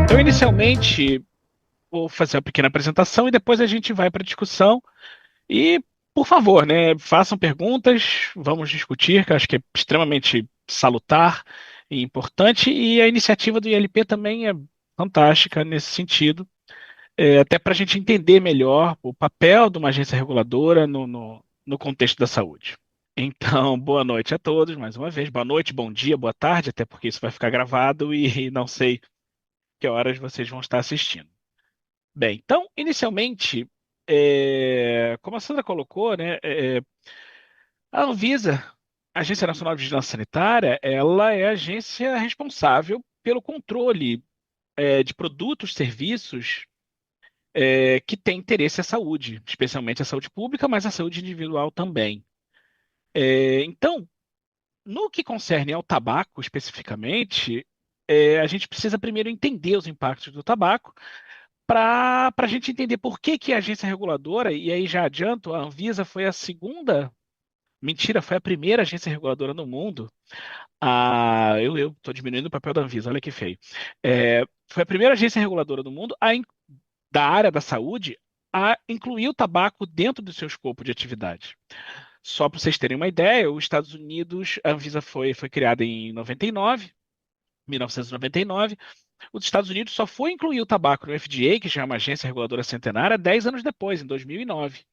Então, inicialmente, vou fazer uma pequena apresentação e depois a gente vai para a discussão. E, por favor, né, façam perguntas, vamos discutir, que eu acho que é extremamente salutar e importante. E a iniciativa do ILP também é fantástica nesse sentido, até para a gente entender melhor o papel de uma agência reguladora no contexto da saúde. Então, boa noite a todos, mais uma vez. Boa noite, bom dia, boa tarde, até porque isso vai ficar gravado e não sei que horas vocês vão estar assistindo. Bem, então, inicialmente, como a Sandra colocou, né, a Anvisa, a Agência Nacional de Vigilância Sanitária, ela é a agência responsável pelo controle, de produtos, serviços, que têm interesse à saúde, especialmente à saúde pública, mas à saúde individual também. Então, no que concerne ao tabaco especificamente, a gente precisa primeiro entender os impactos do tabaco para a gente entender por que que a agência reguladora, e aí já adianto, a Anvisa foi a segunda, mentira, foi a primeira agência reguladora no mundo. Eu estou diminuindo o papel da Anvisa, olha que feio. Foi a primeira agência reguladora do mundo da área da saúde a incluir o tabaco dentro do seu escopo de atividade. Só para vocês terem uma ideia, os Estados Unidos, a Anvisa foi criada em 99, 1999. Os Estados Unidos só foi incluir o tabaco no FDA, que já é uma agência reguladora centenária, 10 anos depois, em 2009.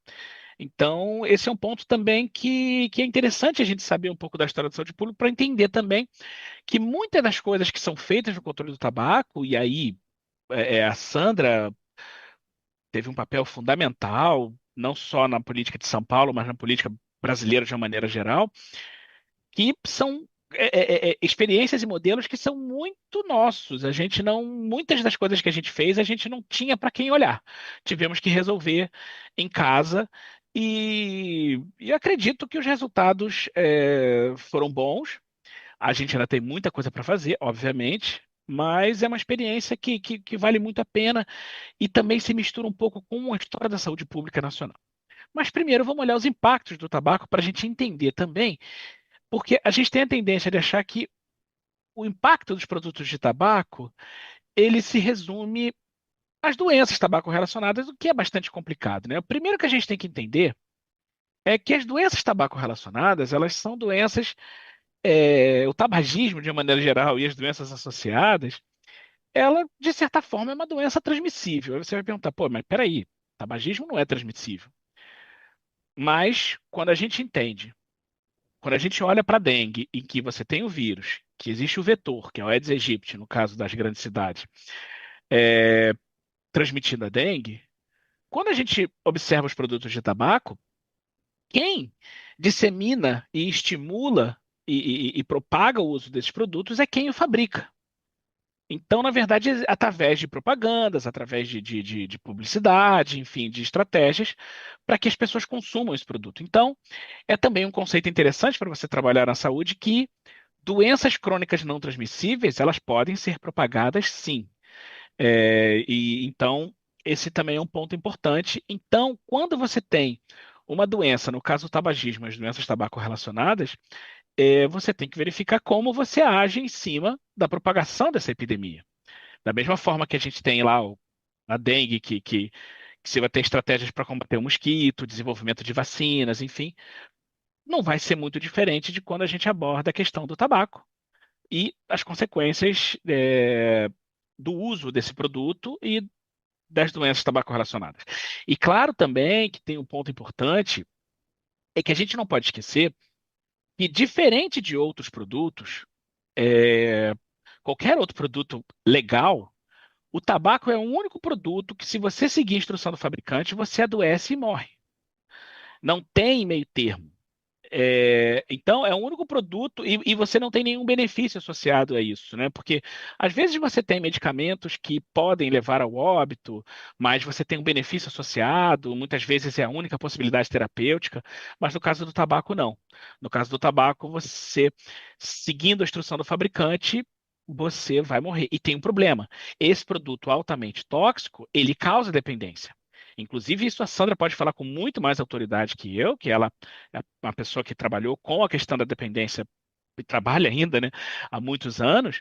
Então, esse é um ponto também que é interessante a gente saber um pouco da história da saúde pública para entender também que muitas das coisas que são feitas no controle do tabaco, e aí a Sandra teve um papel fundamental, não só na política de São Paulo, mas na política brasileira de uma maneira geral, que são experiências e modelos que são muito nossos. A gente não, muitas das coisas que a gente fez, a gente não tinha para quem olhar. Tivemos que resolver em casa e acredito que os resultados foram bons. A gente ainda tem muita coisa para fazer, obviamente. Mas é uma experiência que vale muito a pena e também se mistura um pouco com a história da saúde pública nacional. Mas primeiro vamos olhar os impactos do tabaco para a gente entender também porque a gente tem a tendência de achar que o impacto dos produtos de tabaco, ele se resume às doenças tabaco relacionadas, o que é bastante complicado, né? O primeiro que a gente tem que entender é que as doenças tabaco relacionadas, elas são doenças, o tabagismo de uma maneira geral e as doenças associadas, ela de certa forma é uma doença transmissível. Aí você vai perguntar, pô, mas peraí, tabagismo não é transmissível. Mas quando a gente entende, quando a gente olha para a dengue, em que você tem o vírus, que existe o vetor, que é o Aedes aegypti, no caso das grandes cidades, é, transmitindo a dengue, quando a gente observa os produtos de tabaco, quem dissemina e estimula e propaga o uso desses produtos é quem o fabrica. Então, na verdade, através de propagandas, através de publicidade, enfim, de estratégias, para que as pessoas consumam esse produto. Então, é também um conceito interessante para você trabalhar na saúde que doenças crônicas não transmissíveis, elas podem ser propagadas sim. E então, esse também é um ponto importante. Então, quando você tem uma doença, no caso do tabagismo, as doenças tabaco relacionadas, você tem que verificar como você age em cima da propagação dessa epidemia. Da mesma forma que a gente tem lá a dengue, que você vai ter estratégias para combater o mosquito, desenvolvimento de vacinas, enfim, não vai ser muito diferente de quando a gente aborda a questão do tabaco e as consequências do uso desse produto e das doenças tabaco relacionadas. E claro também que tem um ponto importante, é que a gente não pode esquecer que, diferente de outros produtos, é, qualquer outro produto legal, o tabaco é o único produto que, se você seguir a instrução do fabricante, você adoece e morre. Não tem meio termo. Então, é o único produto e você não tem nenhum benefício associado a isso, né? Porque às vezes você tem medicamentos que podem levar ao óbito, mas você tem um benefício associado, muitas vezes é a única possibilidade terapêutica, mas no caso do tabaco, não. No caso do tabaco, você, seguindo a instrução do fabricante, você vai morrer. E tem um problema: esse produto altamente tóxico, ele causa dependência. Inclusive, isso a Sandra pode falar com muito mais autoridade que eu, que ela é uma pessoa que trabalhou com a questão da dependência e trabalha ainda, né, há muitos anos.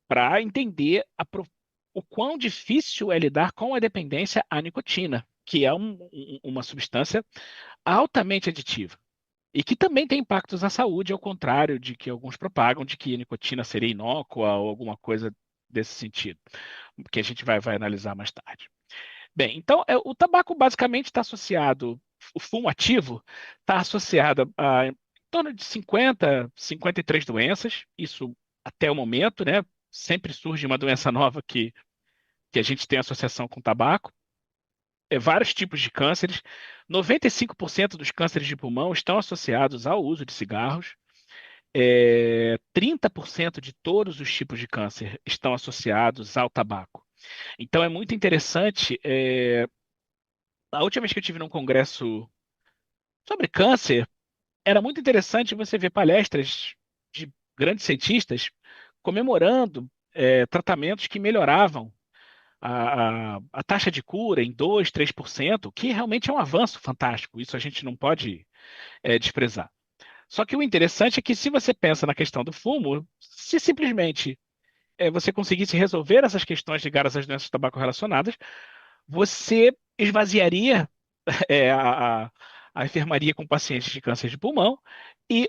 para entender o quão difícil é lidar com a dependência à nicotina, que é uma substância altamente aditiva. E que também tem impactos na saúde, ao contrário de que alguns propagam de que a nicotina seria inócua ou alguma coisa desse sentido, que a gente vai analisar mais tarde. Bem, então o tabaco basicamente está associado, o fumo ativo está associado a em torno de 53 doenças, isso até o momento, né? Sempre surge uma doença nova que a gente tem associação com tabaco. Vários tipos de cânceres. 95% dos cânceres de pulmão estão associados ao uso de cigarros. 30% de todos os tipos de câncer estão associados ao tabaco. Então é muito interessante. A última vez que eu tive num congresso sobre câncer, era muito interessante você ver palestras de grandes cientistas comemorando tratamentos que melhoravam a taxa de cura em 2, 3%, que realmente é um avanço fantástico. Isso a gente não pode desprezar. Só que o interessante é que se você pensa na questão do fumo, se simplesmente você conseguisse resolver essas questões ligadas às doenças tabaco relacionadas, você esvaziaria é, a, a, a enfermaria com pacientes de câncer de pulmão e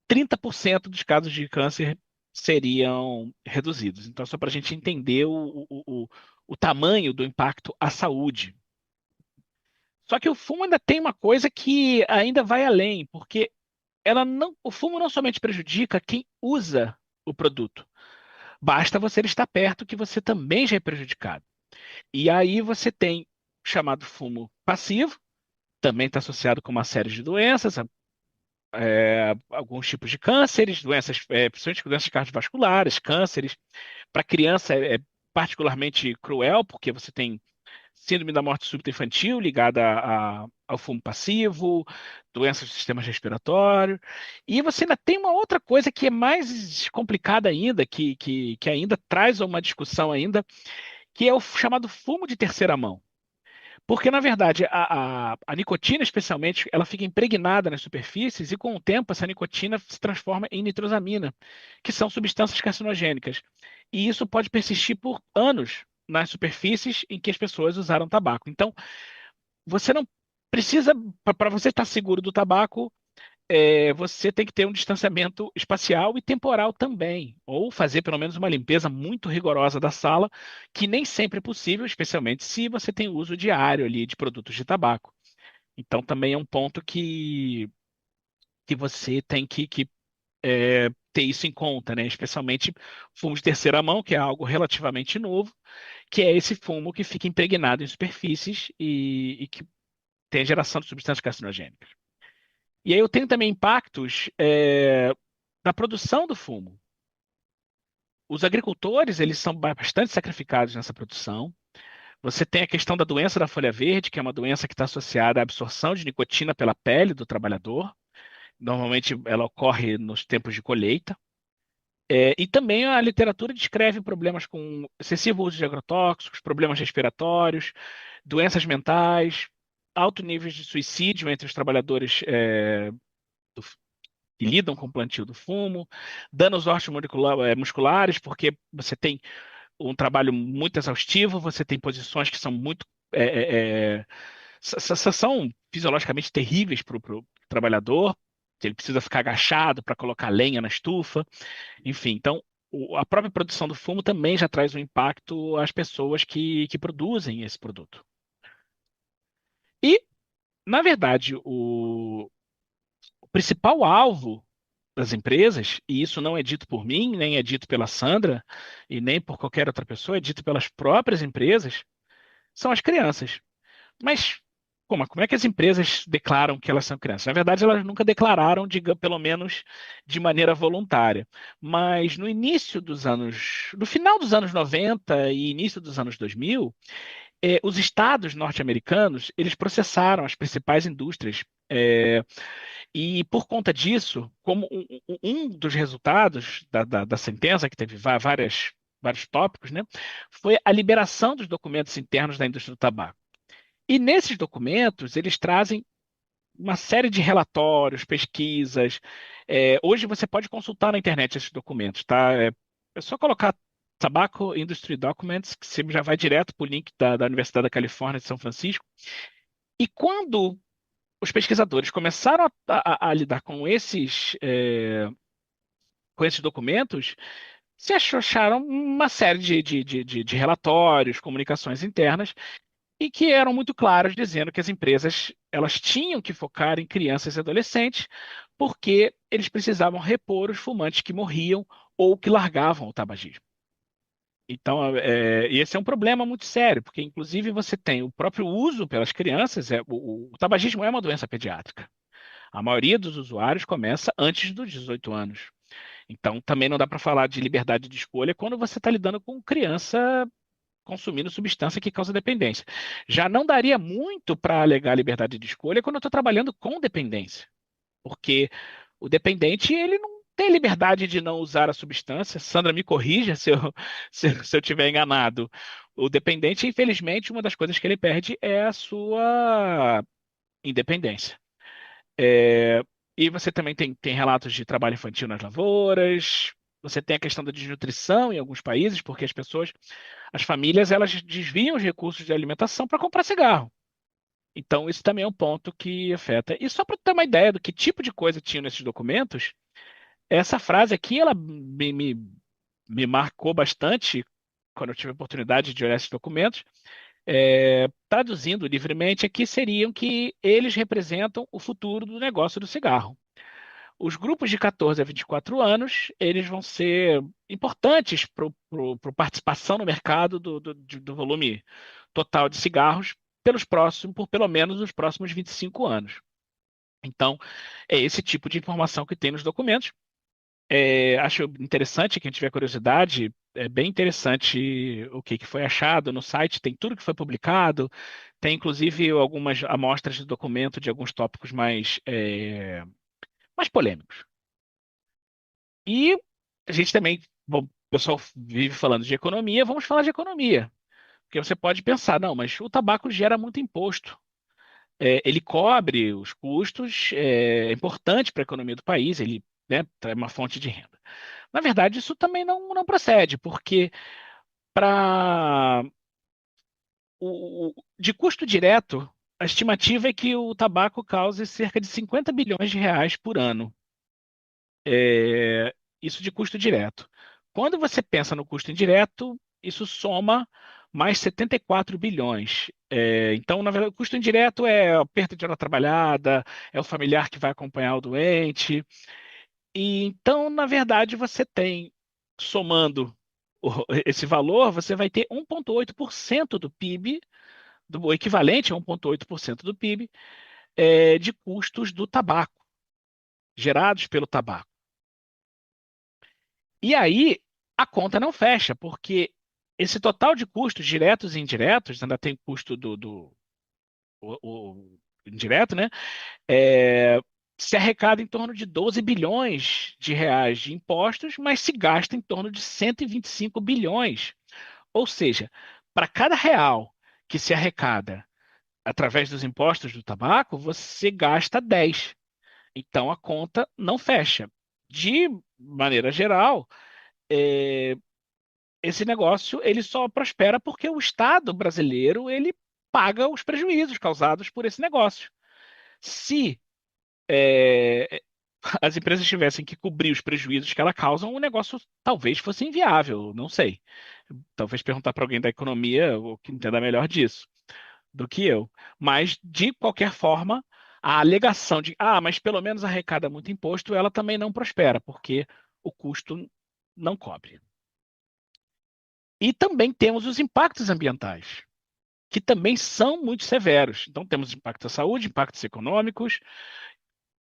30% dos casos de câncer seriam reduzidos. Então, só para a gente entender o tamanho do impacto à saúde. Só que o fumo ainda tem uma coisa que ainda vai além, porque o fumo não somente prejudica quem usa o produto, basta você estar perto que você também já é prejudicado. E aí você tem o chamado fumo passivo, também está associado com uma série de doenças, alguns tipos de cânceres, doenças, principalmente doenças cardiovasculares, cânceres. Para criança é particularmente cruel, porque você tem síndrome da morte súbita infantil ligada ao fumo passivo, doenças do sistema respiratório. E você ainda tem uma outra coisa que é mais complicada ainda, que ainda traz uma discussão ainda, que é o chamado fumo de terceira mão. Porque, na verdade, a nicotina, especialmente, ela fica impregnada nas superfícies e, com o tempo, essa nicotina se transforma em nitrosamina, que são substâncias carcinogênicas. E isso pode persistir por anos nas superfícies em que as pessoas usaram tabaco. Então, você não precisa, para você estar seguro do tabaco, você tem que ter um distanciamento espacial e temporal também, ou fazer pelo menos uma limpeza muito rigorosa da sala, que nem sempre é possível, especialmente se você tem uso diário ali de produtos de tabaco. Então também é um ponto que você tem que ter isso em conta, né? Especialmente fumo de terceira mão, que é algo relativamente novo, que é esse fumo que fica impregnado em superfícies e que tem a geração de substâncias carcinogênicas. E aí eu tenho também impactos da produção do fumo. Os agricultores, eles são bastante sacrificados nessa produção. Você tem a questão da doença da folha verde, que é uma doença que está associada à absorção de nicotina pela pele do trabalhador. Normalmente ela ocorre nos tempos de colheita. E também a literatura descreve problemas com excessivo uso de agrotóxicos, problemas respiratórios, doenças mentais, alto níveis de suicídio entre os trabalhadores do que lidam com o plantio do fumo, danos musculares, porque você tem um trabalho muito exaustivo, você tem posições que são muito. São fisiologicamente terríveis para o trabalhador, ele precisa ficar agachado para colocar lenha na estufa, enfim. Então, a própria produção do fumo também já traz um impacto às pessoas que produzem esse produto. E, na verdade, o principal alvo das empresas, e isso não é dito por mim, nem é dito pela Sandra, e nem por qualquer outra pessoa, é dito pelas próprias empresas, são as crianças. Mas como é que as empresas declaram que elas são crianças? Na verdade, elas nunca declararam, pelo menos de maneira voluntária. Mas no final dos anos 90 e início dos anos 2000, os estados norte-americanos, eles processaram as principais indústrias. E por conta disso, como um dos resultados da sentença, que teve vários tópicos, né, foi a liberação dos documentos internos da indústria do tabaco. E nesses documentos, eles trazem uma série de relatórios, pesquisas. Hoje você pode consultar na internet esses documentos, tá? É só colocar. Tobacco Industry Documents, que você já vai direto para o link da Universidade da Califórnia de São Francisco. E quando os pesquisadores começaram a lidar com esses documentos, se acharam uma série de relatórios, comunicações internas, e que eram muito claros dizendo que as empresas elas tinham que focar em crianças e adolescentes, porque eles precisavam repor os fumantes que morriam ou que largavam o tabagismo. Então, e esse é um problema muito sério, porque inclusive você tem o próprio uso pelas crianças, o tabagismo é uma doença pediátrica. A maioria dos usuários começa antes dos 18 anos. Então, também não dá para falar de liberdade de escolha quando você está lidando com criança consumindo substância que causa dependência. Já não daria muito para alegar liberdade de escolha quando eu estou trabalhando com dependência, porque o dependente ele não tem liberdade de não usar a substância. Sandra, me corrija se eu tiver enganado. O dependente, infelizmente, uma das coisas que ele perde é a sua independência. É, e você também tem relatos de trabalho infantil nas lavouras. Você tem a questão da desnutrição em alguns países, porque as famílias, elas desviam os recursos de alimentação para comprar cigarro. Então, isso também é um ponto que afeta. E só para ter uma ideia do que tipo de coisa tinha nesses documentos, essa frase aqui, ela me marcou bastante quando eu tive a oportunidade de olhar esses documentos. Traduzindo livremente, aqui seriam que eles representam o futuro do negócio do cigarro. Os grupos de 14 a 24 anos, eles vão ser importantes para a participação no mercado do volume total de cigarros por pelo menos os próximos 25 anos. Então, é esse tipo de informação que tem nos documentos. Acho interessante, quem tiver curiosidade, é bem interessante o que foi achado no site, tem tudo que foi publicado, tem inclusive algumas amostras de documento de alguns tópicos mais polêmicos. E a gente também, bom, o pessoal vive falando de economia, vamos falar de economia. Porque você pode pensar, não, mas o tabaco gera muito imposto. Ele cobre os custos, é importante para a economia do país, ele, né, é uma fonte de renda. Na verdade, isso também não procede, porque para de custo direto, a estimativa é que o tabaco cause cerca de 50 bilhões de reais por ano. Isso de custo direto. Quando você pensa no custo indireto, isso soma mais 74 bilhões. Então, na verdade, o custo indireto é a perda de hora trabalhada, é o familiar que vai acompanhar o doente. E então, na verdade, você tem, somando esse valor, você vai ter 1,8% do PIB, o equivalente a 1,8% do PIB, de custos do tabaco, gerados pelo tabaco. E aí a conta não fecha, porque esse total de custos diretos e indiretos, ainda tem custo o indireto, né? É, se arrecada em torno de 12 bilhões de reais de impostos, mas se gasta em torno de 125 bilhões. Ou seja, para cada real que se arrecada através dos impostos do tabaco, você gasta 10. Então a conta não fecha. De maneira geral, é, esse negócio ele só prospera porque o Estado brasileiro ele paga os prejuízos causados por esse negócio. Se é, as empresas tivessem que cobrir os prejuízos que ela causam, o negócio talvez fosse inviável, não sei. Talvez perguntar para alguém da economia o que entenda melhor disso do que eu. Mas, de qualquer forma, a alegação de, mas pelo menos arrecada muito imposto, ela também não prospera, porque o custo não cobre. E também temos os impactos ambientais, que também são muito severos. Então, temos impactos à saúde, impactos econômicos,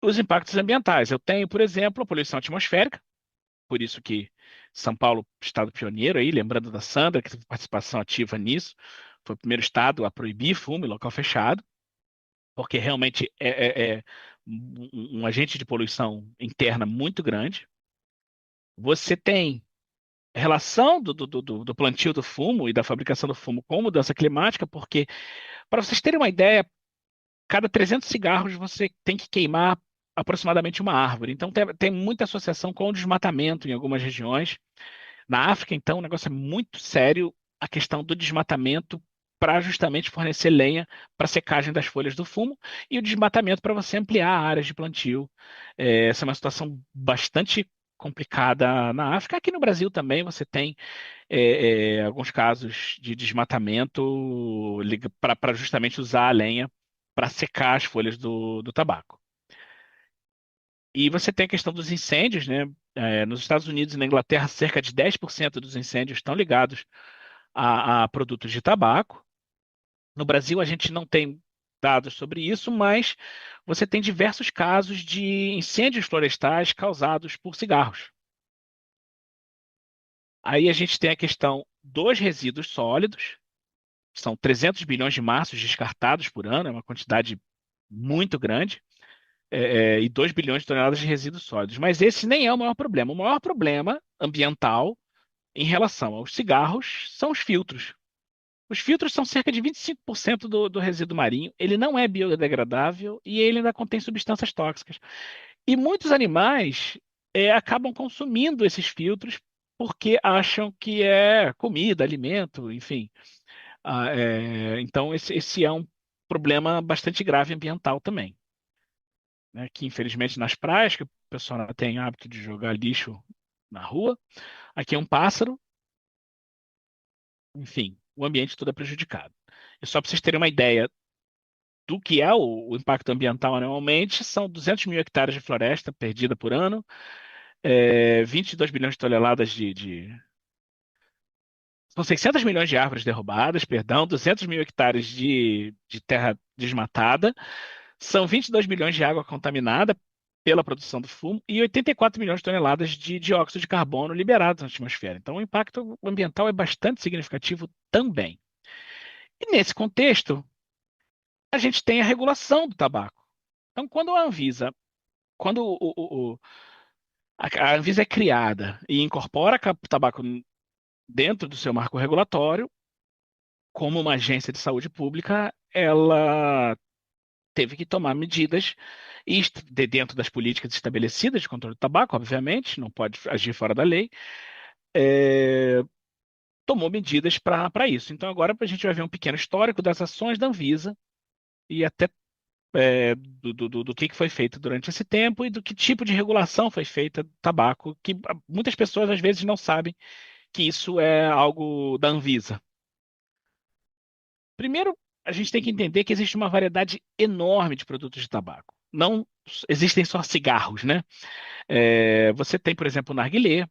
os impactos ambientais. Eu tenho, por exemplo, a poluição atmosférica, por isso que São Paulo, estado pioneiro aí, lembrando da Sandra, que teve participação ativa nisso, foi o primeiro estado a proibir fumo em local fechado, porque realmente é um agente de poluição interna muito grande. Você tem relação do plantio do fumo e da fabricação do fumo com mudança climática, porque, para vocês terem uma ideia, cada 300 cigarros você tem que queimar aproximadamente uma árvore. Então tem muita associação com o desmatamento em algumas regiões. Na África, então, o negócio é muito sério, a questão do desmatamento para justamente fornecer lenha para secagem das folhas do fumo e o desmatamento para você ampliar áreas de plantio. Essa é uma situação bastante complicada na África. Aqui no Brasil também você tem alguns casos de desmatamento para justamente usar a lenha para secar as folhas do tabaco. E você tem a questão dos incêndios, né? Nos Estados Unidos e na Inglaterra, cerca de 10% dos incêndios estão ligados a produtos de tabaco. No Brasil, a gente não tem dados sobre isso, mas você tem diversos casos de incêndios florestais causados por cigarros. Aí a gente tem a questão dos resíduos sólidos, são 300 bilhões de maços descartados por ano, é uma quantidade muito grande, e 2 bilhões de toneladas de resíduos sólidos. Mas esse nem é o maior problema. O maior problema ambiental em relação aos cigarros são os filtros. Os filtros são cerca de 25% do resíduo marinho. Ele não é biodegradável e ele ainda contém substâncias tóxicas. E muitos animais acabam consumindo esses filtros porque acham que é comida, alimento, enfim. Então, esse é um problema bastante grave ambiental também, né? Que infelizmente nas praias, que o pessoal não tem hábito de jogar lixo na rua, aqui é um pássaro, enfim, o ambiente todo é prejudicado. E só para vocês terem uma ideia do que é o impacto ambiental anualmente, são 200 mil hectares de floresta perdida por ano, 22 bilhões de toneladas são 600 milhões de árvores derrubadas, perdão, 200 mil hectares de terra desmatada, são 22 bilhões de água contaminada pela produção do fumo e 84 milhões de toneladas de dióxido de carbono liberados na atmosfera. Então, o impacto ambiental é bastante significativo também. E nesse contexto, a gente tem a regulação do tabaco. Então, quando a Anvisa é criada e incorpora o tabaco dentro do seu marco regulatório, como uma agência de saúde pública, ela teve que tomar medidas dentro das políticas estabelecidas de controle do tabaco, obviamente, não pode agir fora da lei, é, tomou medidas para isso. Então agora a gente vai ver um pequeno histórico das ações da Anvisa e até do que foi feito durante esse tempo e do que tipo de regulação foi feita do tabaco, que muitas pessoas às vezes não sabem que isso é algo da Anvisa. Primeiro, a gente tem que entender que existe uma variedade enorme de produtos de tabaco. Não existem só cigarros, né? Você tem, por exemplo, o narguilé,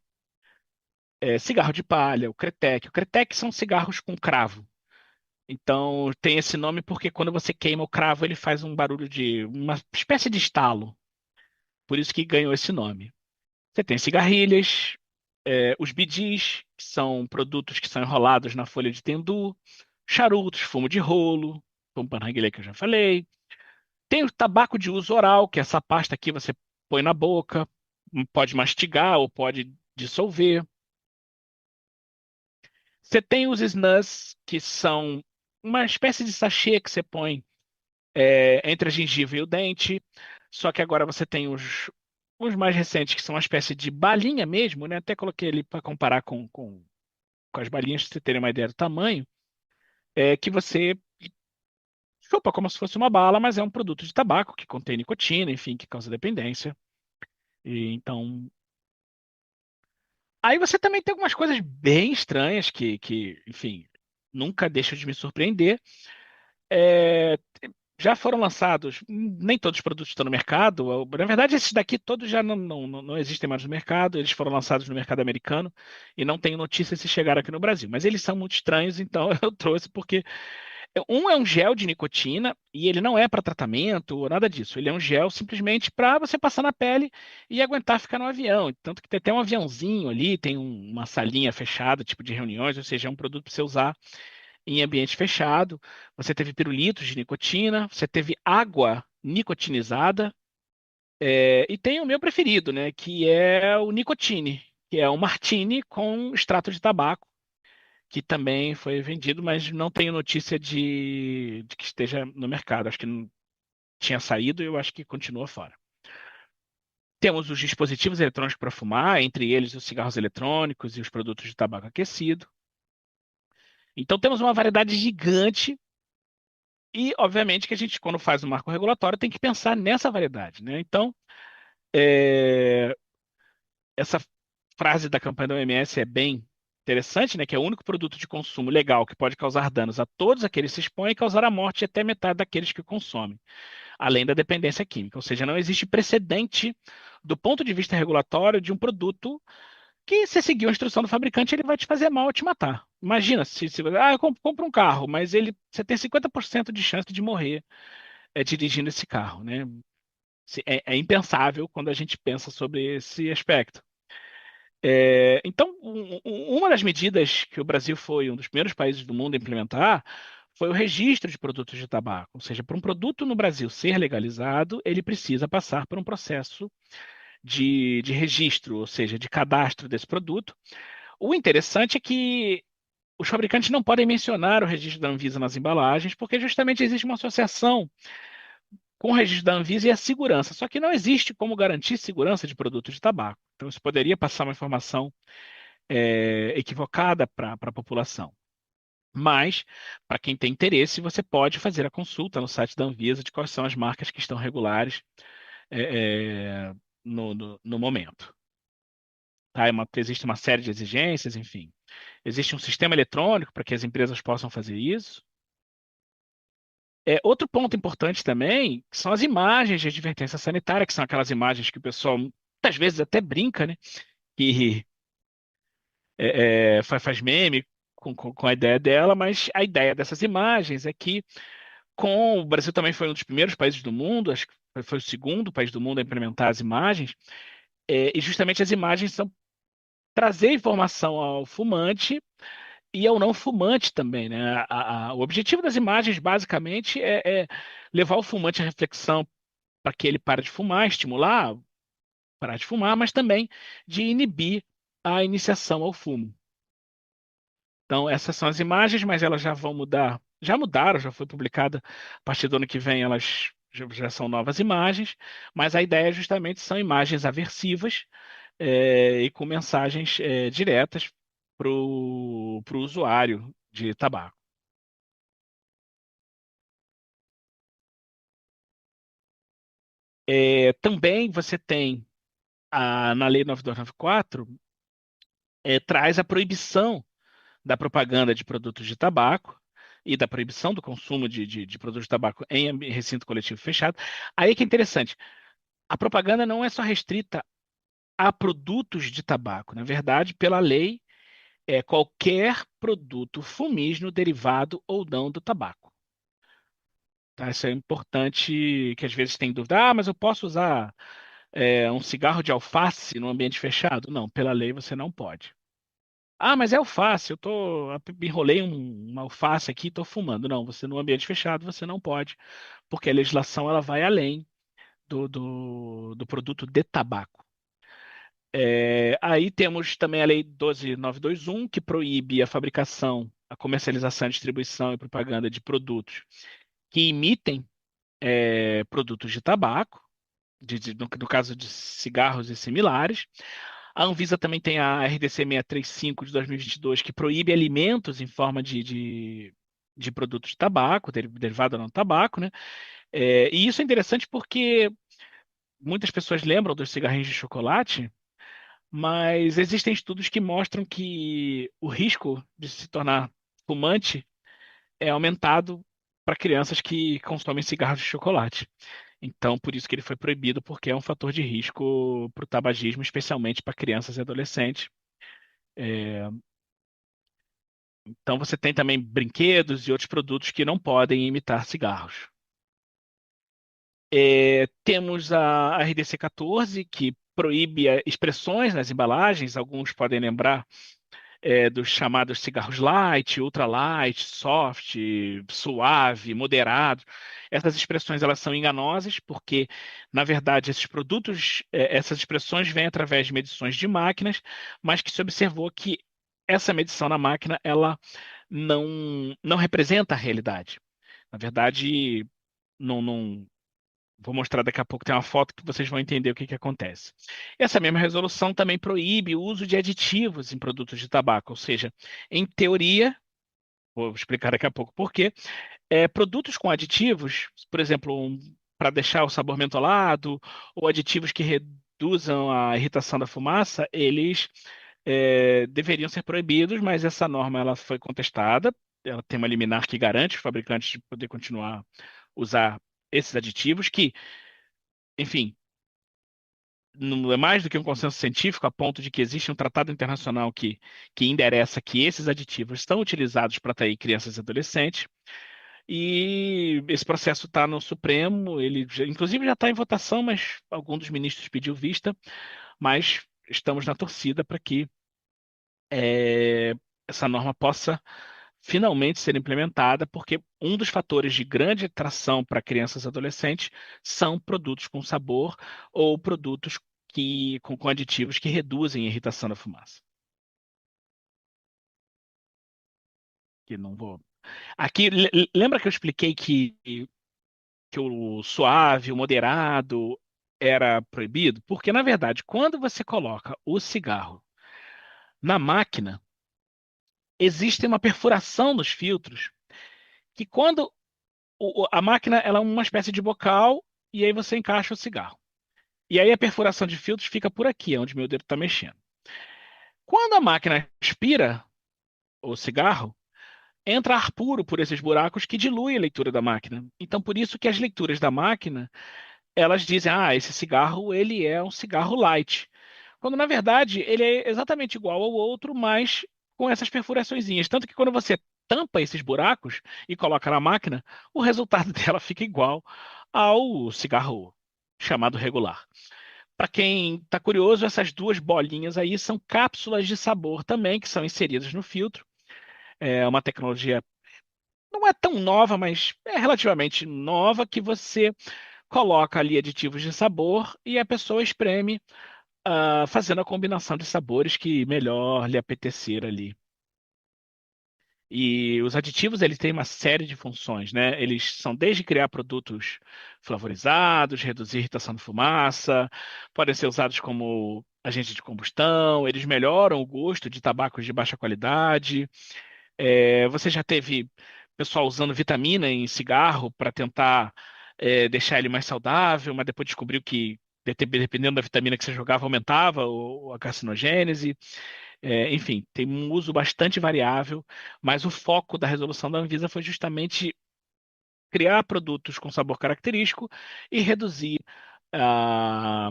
cigarro de palha, o cretec. O cretec são cigarros com cravo. Então, tem esse nome porque quando você queima o cravo, ele faz um barulho de uma espécie de estalo. Por isso que ganhou esse nome. Você tem cigarrilhas, os bidis, que são produtos que são enrolados na folha de tendu, charutos, fumo de rolo, fumo para narguilé que eu já falei. Tem o tabaco de uso oral, que é essa pasta aqui você põe na boca, pode mastigar ou pode dissolver. Você tem os snus, que são uma espécie de sachê que você põe entre a gengiva e o dente. Só que agora você tem os mais recentes, que são uma espécie de balinha mesmo, né? Até coloquei ali para comparar com as balinhas, para você terem uma ideia do tamanho. Que você chupa como se fosse uma bala, mas é um produto de tabaco que contém nicotina, enfim, que causa dependência. E então, aí você também tem algumas coisas bem estranhas que, enfim, nunca deixam de me surpreender. É, já foram lançados, nem todos os produtos estão no mercado. Na verdade, esses daqui todos já não existem mais no mercado. Eles foram lançados no mercado americano e não tenho notícia se chegaram aqui no Brasil. Mas eles são muito estranhos, então eu trouxe porque um é um gel de nicotina e ele não é para tratamento ou nada disso. Ele é um gel simplesmente para você passar na pele e aguentar ficar no avião. Tanto que tem até um aviãozinho ali, tem uma salinha fechada, tipo de reuniões, ou seja, é um produto para você usar em ambiente fechado. Você teve pirulitos de nicotina, você teve água nicotinizada, e tem o meu preferido, né, que é o nicotine, que é um martini com extrato de tabaco que também foi vendido, mas não tenho notícia de que esteja no mercado. Acho que não tinha saído e eu acho que continua fora. Temos os dispositivos eletrônicos para fumar, entre eles os cigarros eletrônicos e os produtos de tabaco aquecido. Então temos uma variedade gigante e, obviamente, que a gente, quando faz o marco regulatório, tem que pensar nessa variedade, né? Então, é, essa frase da campanha da OMS é bem interessante, né? Que é o único produto de consumo legal que pode causar danos a todos aqueles que se expõem e causar a morte de até metade daqueles que consomem, além da dependência química. Ou seja, não existe precedente do ponto de vista regulatório de um produto que, se seguir a instrução do fabricante, ele vai te fazer mal ou te matar. Imagina se eu compro um carro, mas você tem 50% de chance de morrer dirigindo esse carro, né? É impensável quando a gente pensa sobre esse aspecto. Então, uma das medidas que o Brasil foi um dos primeiros países do mundo a implementar foi o registro de produtos de tabaco. Ou seja, para um produto no Brasil ser legalizado, ele precisa passar por um processo de registro, ou seja, de cadastro desse produto. O interessante é que os fabricantes não podem mencionar o registro da Anvisa nas embalagens, porque justamente existe uma associação com o registro da Anvisa e a segurança. Só que não existe como garantir segurança de produtos de tabaco. Então, isso poderia passar uma informação equivocada para a população. Mas, para quem tem interesse, você pode fazer a consulta no site da Anvisa de quais são as marcas que estão regulares no momento. Tá? Existe uma série de exigências, enfim. Existe um sistema eletrônico para que as empresas possam fazer isso. Outro ponto importante também são as imagens de advertência sanitária, que são aquelas imagens que o pessoal muitas vezes até brinca, né? Que faz meme com a ideia dela, mas a ideia dessas imagens é que o Brasil também foi um dos primeiros países do mundo, acho que foi o segundo país do mundo a implementar as imagens, e justamente as imagens são trazer informação ao fumante e ao não fumante também, né? O objetivo das imagens, basicamente, é levar o fumante à reflexão para que ele pare de fumar, estimular, parar de fumar, mas também de inibir a iniciação ao fumo. Então, essas são as imagens, mas elas já vão mudar. Já mudaram, já foi publicada. A partir do ano que vem, elas já são novas imagens, mas a ideia justamente são imagens aversivas e com mensagens diretas para o usuário de tabaco. Também você tem, na Lei 9294, traz a proibição da propaganda de produtos de tabaco e da proibição do consumo de produtos de tabaco em recinto coletivo fechado. Aí que é interessante, a propaganda não é só restrita a produtos de tabaco. Na verdade, pela lei, é qualquer produto fumígeno derivado ou não do tabaco. Tá? Isso é importante, que às vezes tem dúvida. Ah, mas eu posso usar um cigarro de alface no ambiente fechado? Não, pela lei você não pode. Ah, mas é alface, enrolei uma alface aqui e estou fumando. Não, você no ambiente fechado você não pode, porque a legislação ela vai além do produto de tabaco. Aí temos também a Lei 12.921, que proíbe a fabricação, a comercialização, a distribuição e propaganda de produtos que imitem produtos de tabaco, no caso de cigarros e similares. A Anvisa também tem a RDC 635 de 2022, que proíbe alimentos em forma de produtos de tabaco, derivado ou não do tabaco, né? E isso é interessante porque muitas pessoas lembram dos cigarrinhos de chocolate, mas existem estudos que mostram que o risco de se tornar fumante é aumentado para crianças que consomem cigarros de chocolate. Então, por isso que ele foi proibido, porque é um fator de risco para o tabagismo, especialmente para crianças e adolescentes. É, Então, você tem também brinquedos e outros produtos que não podem imitar cigarros. Temos a RDC 14, que proíbe expressões nas embalagens. Alguns podem lembrar dos chamados cigarros light, ultra light, soft, suave, moderado. Essas expressões elas são enganosas porque, na verdade, esses produtos, essas expressões vêm através de medições de máquinas, mas que se observou que essa medição na máquina ela não representa a realidade. Na verdade, não, Vou mostrar daqui a pouco, tem uma foto que vocês vão entender o que que acontece. Essa mesma resolução também proíbe o uso de aditivos em produtos de tabaco, ou seja, em teoria, vou explicar daqui a pouco por quê, produtos com aditivos, por exemplo, para deixar o sabor mentolado, ou aditivos que reduzam a irritação da fumaça, eles deveriam ser proibidos, mas essa norma ela foi contestada. Ela tem uma liminar que garante os fabricantes de poder continuar a usar esses aditivos, que, enfim, não é mais do que um consenso científico a ponto de que existe um tratado internacional que endereça que esses aditivos são utilizados para atrair crianças e adolescentes. E esse processo está no Supremo, inclusive já está em votação, mas algum dos ministros pediu vista, mas estamos na torcida para que é, essa norma possa finalmente ser implementada, porque um dos fatores de grande atração para crianças e adolescentes são produtos com sabor ou produtos com aditivos que reduzem a irritação da fumaça. Que não vou. Aqui, lembra que eu expliquei que o suave, o moderado era proibido? Porque, na verdade, quando você coloca o cigarro na máquina, existe uma perfuração nos filtros que quando a máquina ela é uma espécie de bocal e aí você encaixa o cigarro. E aí a perfuração de filtros fica por aqui, é onde meu dedo está mexendo. Quando a máquina expira o cigarro, entra ar puro por esses buracos que dilui a leitura da máquina. Então, por isso que as leituras da máquina, elas dizem, esse cigarro, ele é um cigarro light. Quando, na verdade, ele é exatamente igual ao outro, mas com essas perfuraçõezinhas. Tanto que quando você tampa esses buracos e coloca na máquina, o resultado dela fica igual ao cigarro chamado regular. Para quem está curioso, essas duas bolinhas aí são cápsulas de sabor também, que são inseridas no filtro. É uma tecnologia, não é tão nova, mas é relativamente nova, que você coloca ali aditivos de sabor e a pessoa espreme, fazendo a combinação de sabores que melhor lhe apetecer ali. E os aditivos, eles têm uma série de funções, né? Eles são desde criar produtos flavorizados, reduzir a irritação de fumaça, podem ser usados como agente de combustão, eles melhoram o gosto de tabacos de baixa qualidade. Você já teve pessoal usando vitamina em cigarro para tentar deixar ele mais saudável, mas depois descobriu que, dependendo da vitamina que você jogava, aumentava a carcinogênese. Enfim, tem um uso bastante variável, mas o foco da resolução da Anvisa foi justamente criar produtos com sabor característico e reduzir a,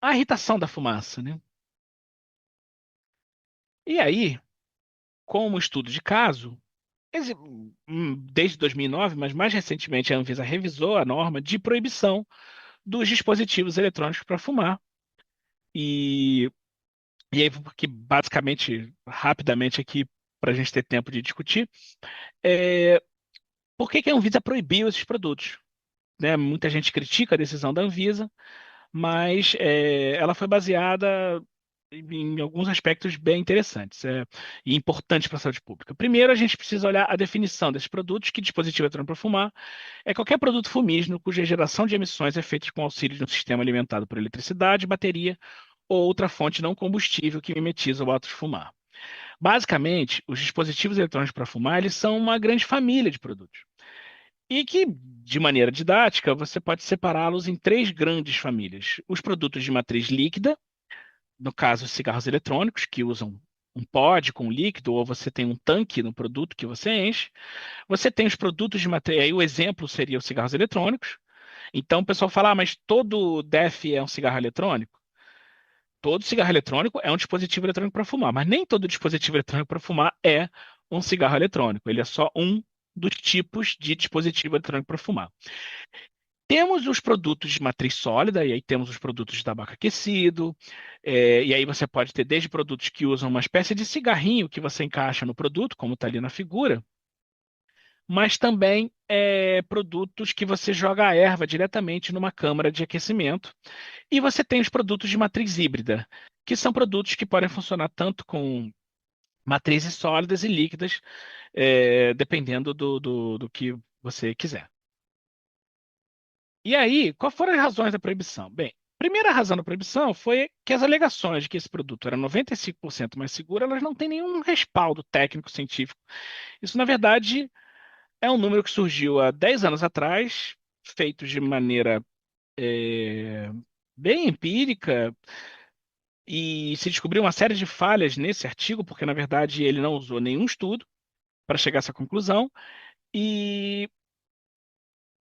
a irritação da fumaça, né? E aí, como estudo de caso, desde 2009, mas mais recentemente a Anvisa revisou a norma de proibição dos dispositivos eletrônicos para fumar. E, e aí, que basicamente, rapidamente aqui, para a gente ter tempo de discutir, é, por que que a Anvisa proibiu esses produtos? Né? Muita gente critica a decisão da Anvisa, mas ela foi baseada em alguns aspectos bem interessantes e importantes para a saúde pública. Primeiro, a gente precisa olhar a definição desses produtos, que dispositivo eletrônico para fumar é qualquer produto fumígeno cuja geração de emissões é feita com auxílio de um sistema alimentado por eletricidade, bateria ou outra fonte não combustível que mimetiza o ato de fumar. Basicamente, os dispositivos eletrônicos para fumar, eles são uma grande família de produtos. E que, de maneira didática, você pode separá-los em três grandes famílias. Os produtos de matriz líquida, no caso, os cigarros eletrônicos, que usam um pod com líquido, ou você tem um tanque no produto que você enche. Você tem os produtos de matriz, aí o exemplo seria os cigarros eletrônicos. Então o pessoal fala, mas todo DEF é um cigarro eletrônico? Todo cigarro eletrônico é um dispositivo eletrônico para fumar, mas nem todo dispositivo eletrônico para fumar é um cigarro eletrônico. Ele é só um dos tipos de dispositivo eletrônico para fumar. Temos os produtos de matriz sólida, e aí temos os produtos de tabaco aquecido, e aí você pode ter desde produtos que usam uma espécie de cigarrinho que você encaixa no produto, como está ali na figura, mas também produtos que você joga a erva diretamente numa câmara de aquecimento. E você tem os produtos de matriz híbrida, que são produtos que podem funcionar tanto com matrizes sólidas e líquidas, dependendo do que você quiser. E aí, quais foram as razões da proibição? Bem, a primeira razão da proibição foi que as alegações de que esse produto era 95% mais seguro, elas não têm nenhum respaldo técnico científico. Isso, na verdade, é um número que surgiu há 10 anos atrás, feito de maneira é, bem empírica, e se descobriu uma série de falhas nesse artigo, porque, na verdade, ele não usou nenhum estudo para chegar a essa conclusão. E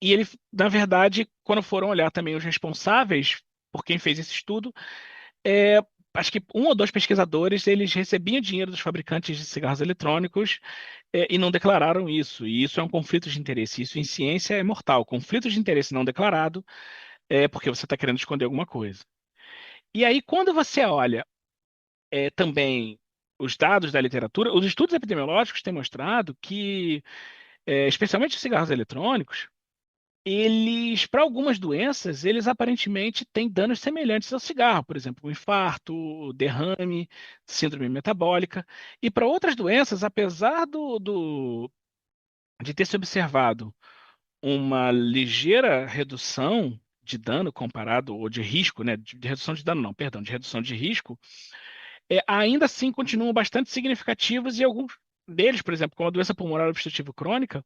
E ele, na verdade, quando foram olhar também os responsáveis por quem fez esse estudo, é, acho que um ou dois pesquisadores, eles recebiam dinheiro dos fabricantes de cigarros eletrônicos, e não declararam isso. E isso é um conflito de interesse. Isso em ciência é mortal. Conflito de interesse não declarado é porque você está querendo esconder alguma coisa. E aí, quando você olha também os dados da literatura, os estudos epidemiológicos têm mostrado que, especialmente os cigarros eletrônicos, eles, para algumas doenças, eles aparentemente têm danos semelhantes ao cigarro, por exemplo, um infarto, derrame, síndrome metabólica. E para outras doenças, apesar de ter se observado uma ligeira redução de dano comparado, ou de risco, né, de redução de dano, não, perdão, de redução de risco, ainda assim continuam bastante significativos e alguns deles, por exemplo, como a doença pulmonar obstrutiva crônica,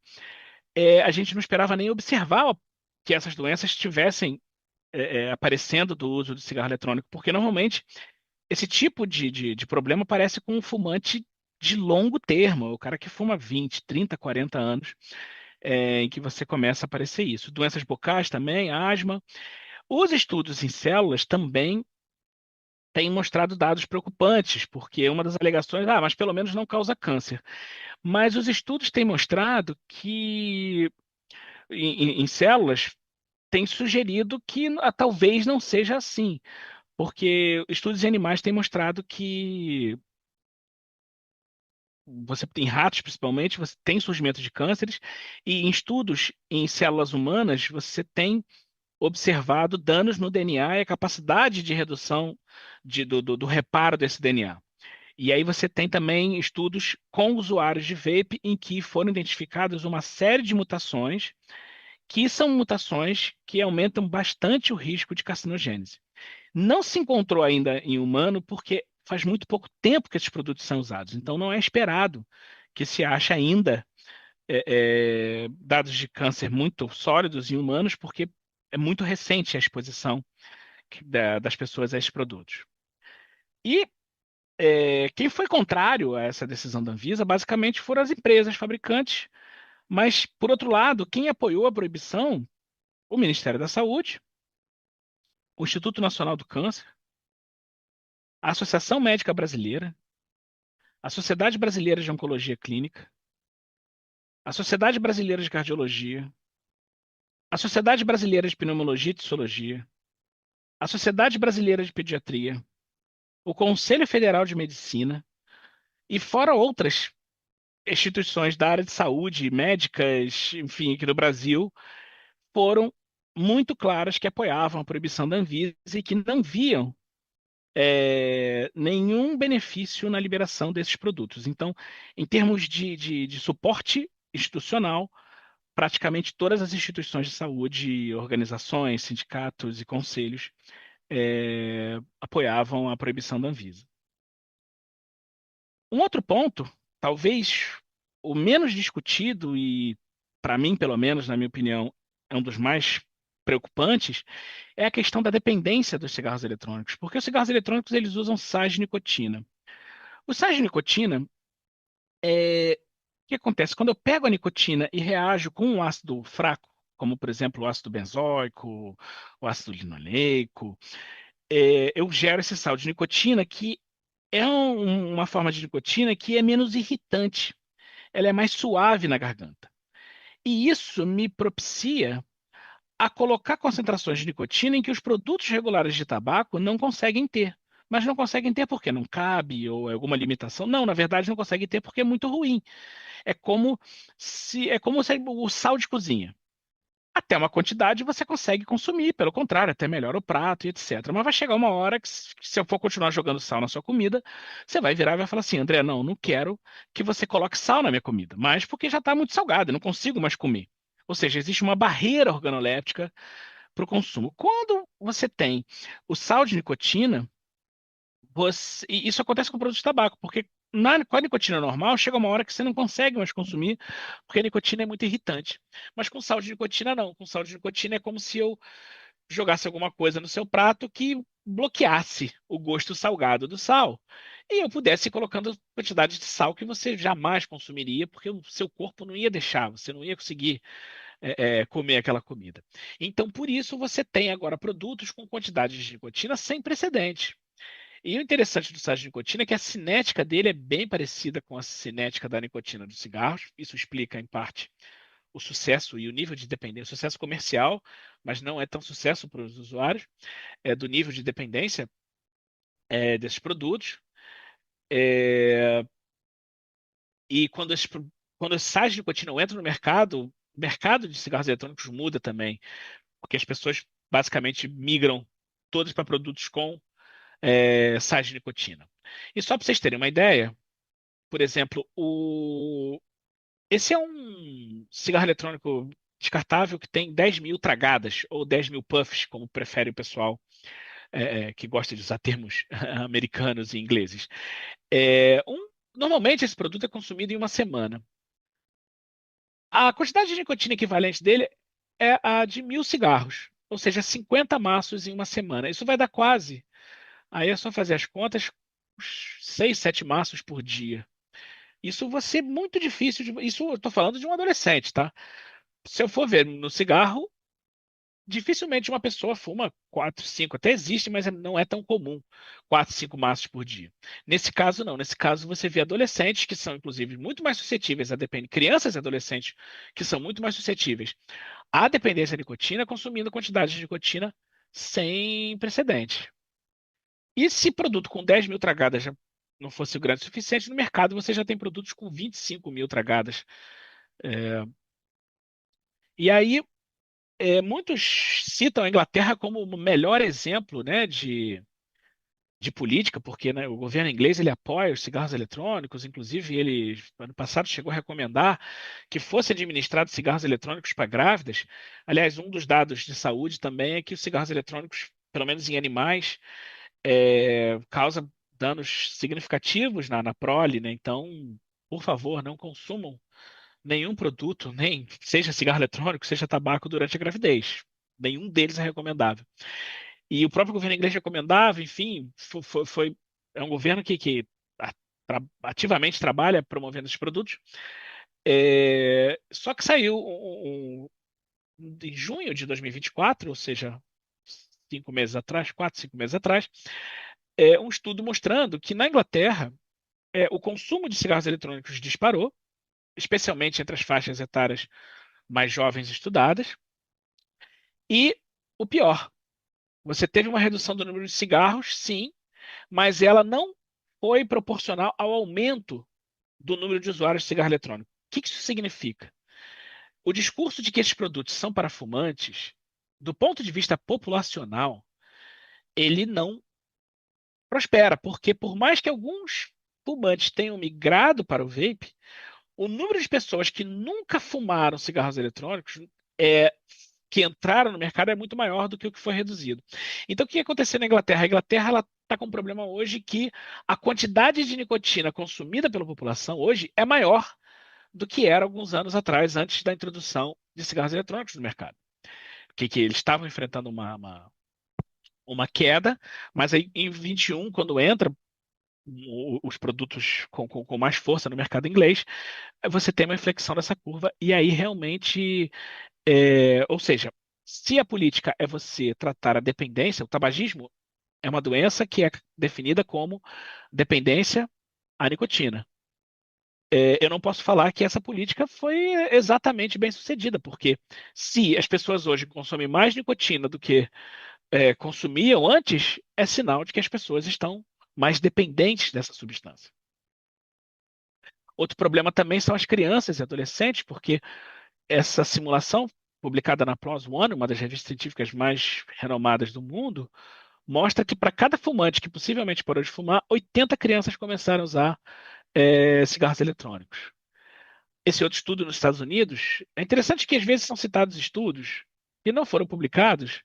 a gente não esperava nem observar que essas doenças estivessem aparecendo do uso do cigarro eletrônico, porque normalmente esse tipo de problema aparece com um fumante de longo termo, o cara que fuma 20, 30, 40 anos, em que você começa a aparecer isso. Doenças bocais também, asma. Os estudos em células também têm mostrado dados preocupantes, porque uma das alegações, mas pelo menos não causa câncer. Mas os estudos têm mostrado que em células tem sugerido que talvez não seja assim, porque estudos em animais têm mostrado que você tem ratos, principalmente, você tem surgimento de cânceres, e em estudos em células humanas, você tem observado danos no DNA e a capacidade de redução do reparo desse DNA. E aí você tem também estudos com usuários de vape em que foram identificadas uma série de mutações que são mutações que aumentam bastante o risco de carcinogênese. Não se encontrou ainda em humano porque faz muito pouco tempo que esses produtos são usados. Então não é esperado que se ache ainda dados de câncer muito sólidos em humanos, porque é muito recente a exposição das pessoas a esses produtos. E quem foi contrário a essa decisão da Anvisa, basicamente foram as empresas fabricantes, mas, por outro lado, quem apoiou a proibição, o Ministério da Saúde, o Instituto Nacional do Câncer, a Associação Médica Brasileira, a Sociedade Brasileira de Oncologia Clínica, a Sociedade Brasileira de Cardiologia, a Sociedade Brasileira de Pneumologia e Tissologia, a Sociedade Brasileira de Pediatria, o Conselho Federal de Medicina e fora outras instituições da área de saúde, médicas, enfim, aqui no Brasil, foram muito claras que apoiavam a proibição da Anvisa e que não viam nenhum benefício na liberação desses produtos. Então, em termos de suporte institucional, praticamente todas as instituições de saúde, organizações, sindicatos e conselhos apoiavam a proibição da Anvisa. Um outro ponto, talvez o menos discutido e, para mim, pelo menos, na minha opinião, é um dos mais preocupantes, é a questão da dependência dos cigarros eletrônicos, porque os cigarros eletrônicos eles usam sais de nicotina. Os sais de nicotina, o que acontece? Quando eu pego a nicotina e reajo com um ácido fraco, como por exemplo o ácido benzoico, o ácido linoleico, eu gero esse sal de nicotina que é uma forma de nicotina que é menos irritante, ela é mais suave na garganta. E isso me propicia a colocar concentrações de nicotina em que os produtos regulares de tabaco não conseguem ter. Mas não conseguem ter porque não cabe ou é alguma limitação. Não, na verdade não conseguem ter porque é muito ruim. É como se o sal de cozinha. Até uma quantidade você consegue consumir, pelo contrário, até melhora o prato e etc. Mas vai chegar uma hora que, se eu for continuar jogando sal na sua comida, você vai virar e vai falar assim: André, não, não quero que você coloque sal na minha comida, mas porque já está muito salgado, eu não consigo mais comer. Ou seja, existe uma barreira organoléptica para o consumo. Quando você tem o sal de nicotina, e isso acontece com produtos de tabaco, porque com a nicotina normal, chega uma hora que você não consegue mais consumir, porque a nicotina é muito irritante. Mas com sal de nicotina, não. Com sal de nicotina é como se eu jogasse alguma coisa no seu prato que bloqueasse o gosto salgado do sal. E eu pudesse ir colocando quantidade de sal que você jamais consumiria, porque o seu corpo não ia deixar, você não ia conseguir comer aquela comida. Então, por isso, você tem agora produtos com quantidades de nicotina sem precedente. E o interessante do sal de nicotina é que a cinética dele é bem parecida com a cinética da nicotina dos cigarros. Isso explica, em parte, o sucesso e o nível de dependência, o sucesso comercial, mas não é tão sucesso para os usuários, do nível de dependência desses produtos. É, e quando os sais de nicotina entram no mercado, o mercado de cigarros eletrônicos muda também, porque as pessoas basicamente migram todas para produtos com sais de nicotina. E só para vocês terem uma ideia, por exemplo, esse é um cigarro eletrônico descartável que tem 10 mil tragadas, ou 10 mil puffs, como prefere o pessoal que gosta de usar termos americanos e ingleses. Normalmente esse produto é consumido em uma semana. A quantidade de nicotina equivalente dele é a de 1.000 cigarros, ou seja, 50 maços em uma semana. Isso vai dar quase, aí é só fazer as contas, uns 6, 7 maços por dia. Isso vai ser muito difícil. Isso eu estou falando de um adolescente, tá? Se eu for ver no cigarro, dificilmente uma pessoa fuma 4, 5. Até existe, mas não é tão comum. 4, 5 maços por dia. Nesse caso, não. Nesse caso, você vê adolescentes que são, inclusive, muito mais suscetíveis a depender. Crianças e adolescentes que são muito mais suscetíveis à dependência de nicotina, consumindo quantidades de nicotina sem precedente. E se produto com 10 mil tragadas já não fosse grande o suficiente, no mercado você já tem produtos com 25 mil tragadas. E aí, muitos citam a Inglaterra como o melhor exemplo, né, de política, porque, né, o governo inglês ele apoia os cigarros eletrônicos, inclusive ele, ano passado, chegou a recomendar que fosse administrado cigarros eletrônicos para grávidas. Aliás, um dos dados de saúde também é que os cigarros eletrônicos, pelo menos em animais, causa danos significativos na prole, né? Então, por favor, não consumam nenhum produto, nem seja cigarro eletrônico, seja tabaco durante a gravidez. Nenhum deles é recomendável. E o próprio governo inglês recomendava, enfim, é um governo que ativamente trabalha promovendo esses produtos. Só que saiu em junho de 2024, ou seja, 5 meses atrás, 4, 5 meses atrás, um estudo mostrando que na Inglaterra o consumo de cigarros eletrônicos disparou, especialmente entre as faixas etárias mais jovens estudadas. E o pior, você teve uma redução do número de cigarros, sim, mas ela não foi proporcional ao aumento do número de usuários de cigarro eletrônico. O que isso significa? O discurso de que esses produtos são para fumantes, do ponto de vista populacional, ele não prospera, porque por mais que alguns fumantes tenham migrado para o vape, o número de pessoas que nunca fumaram cigarros eletrônicos que entraram no mercado é muito maior do que o que foi reduzido. Então, o que aconteceu na Inglaterra? A Inglaterra está com um problema hoje que a quantidade de nicotina consumida pela população hoje é maior do que era alguns anos atrás, antes da introdução de cigarros eletrônicos no mercado. Que eles estavam enfrentando uma queda, mas aí em 21, quando entra os produtos com mais força no mercado inglês, você tem uma inflexão dessa curva, e aí realmente, ou seja, se a política é você tratar a dependência, o tabagismo é uma doença que é definida como dependência à nicotina. Eu não posso falar que essa política foi exatamente bem sucedida, porque se as pessoas hoje consomem mais nicotina do que consumiam antes, é sinal de que as pessoas estão mais dependentes dessa substância. Outro problema também são as crianças e adolescentes, porque essa simulação, publicada na PLOS ONE, uma das revistas científicas mais renomadas do mundo, mostra que para cada fumante que possivelmente parou de fumar, 80 crianças começaram a usar cigarros eletrônicos. Esse outro estudo nos Estados Unidos, é interessante que às vezes são citados estudos, que não foram publicados,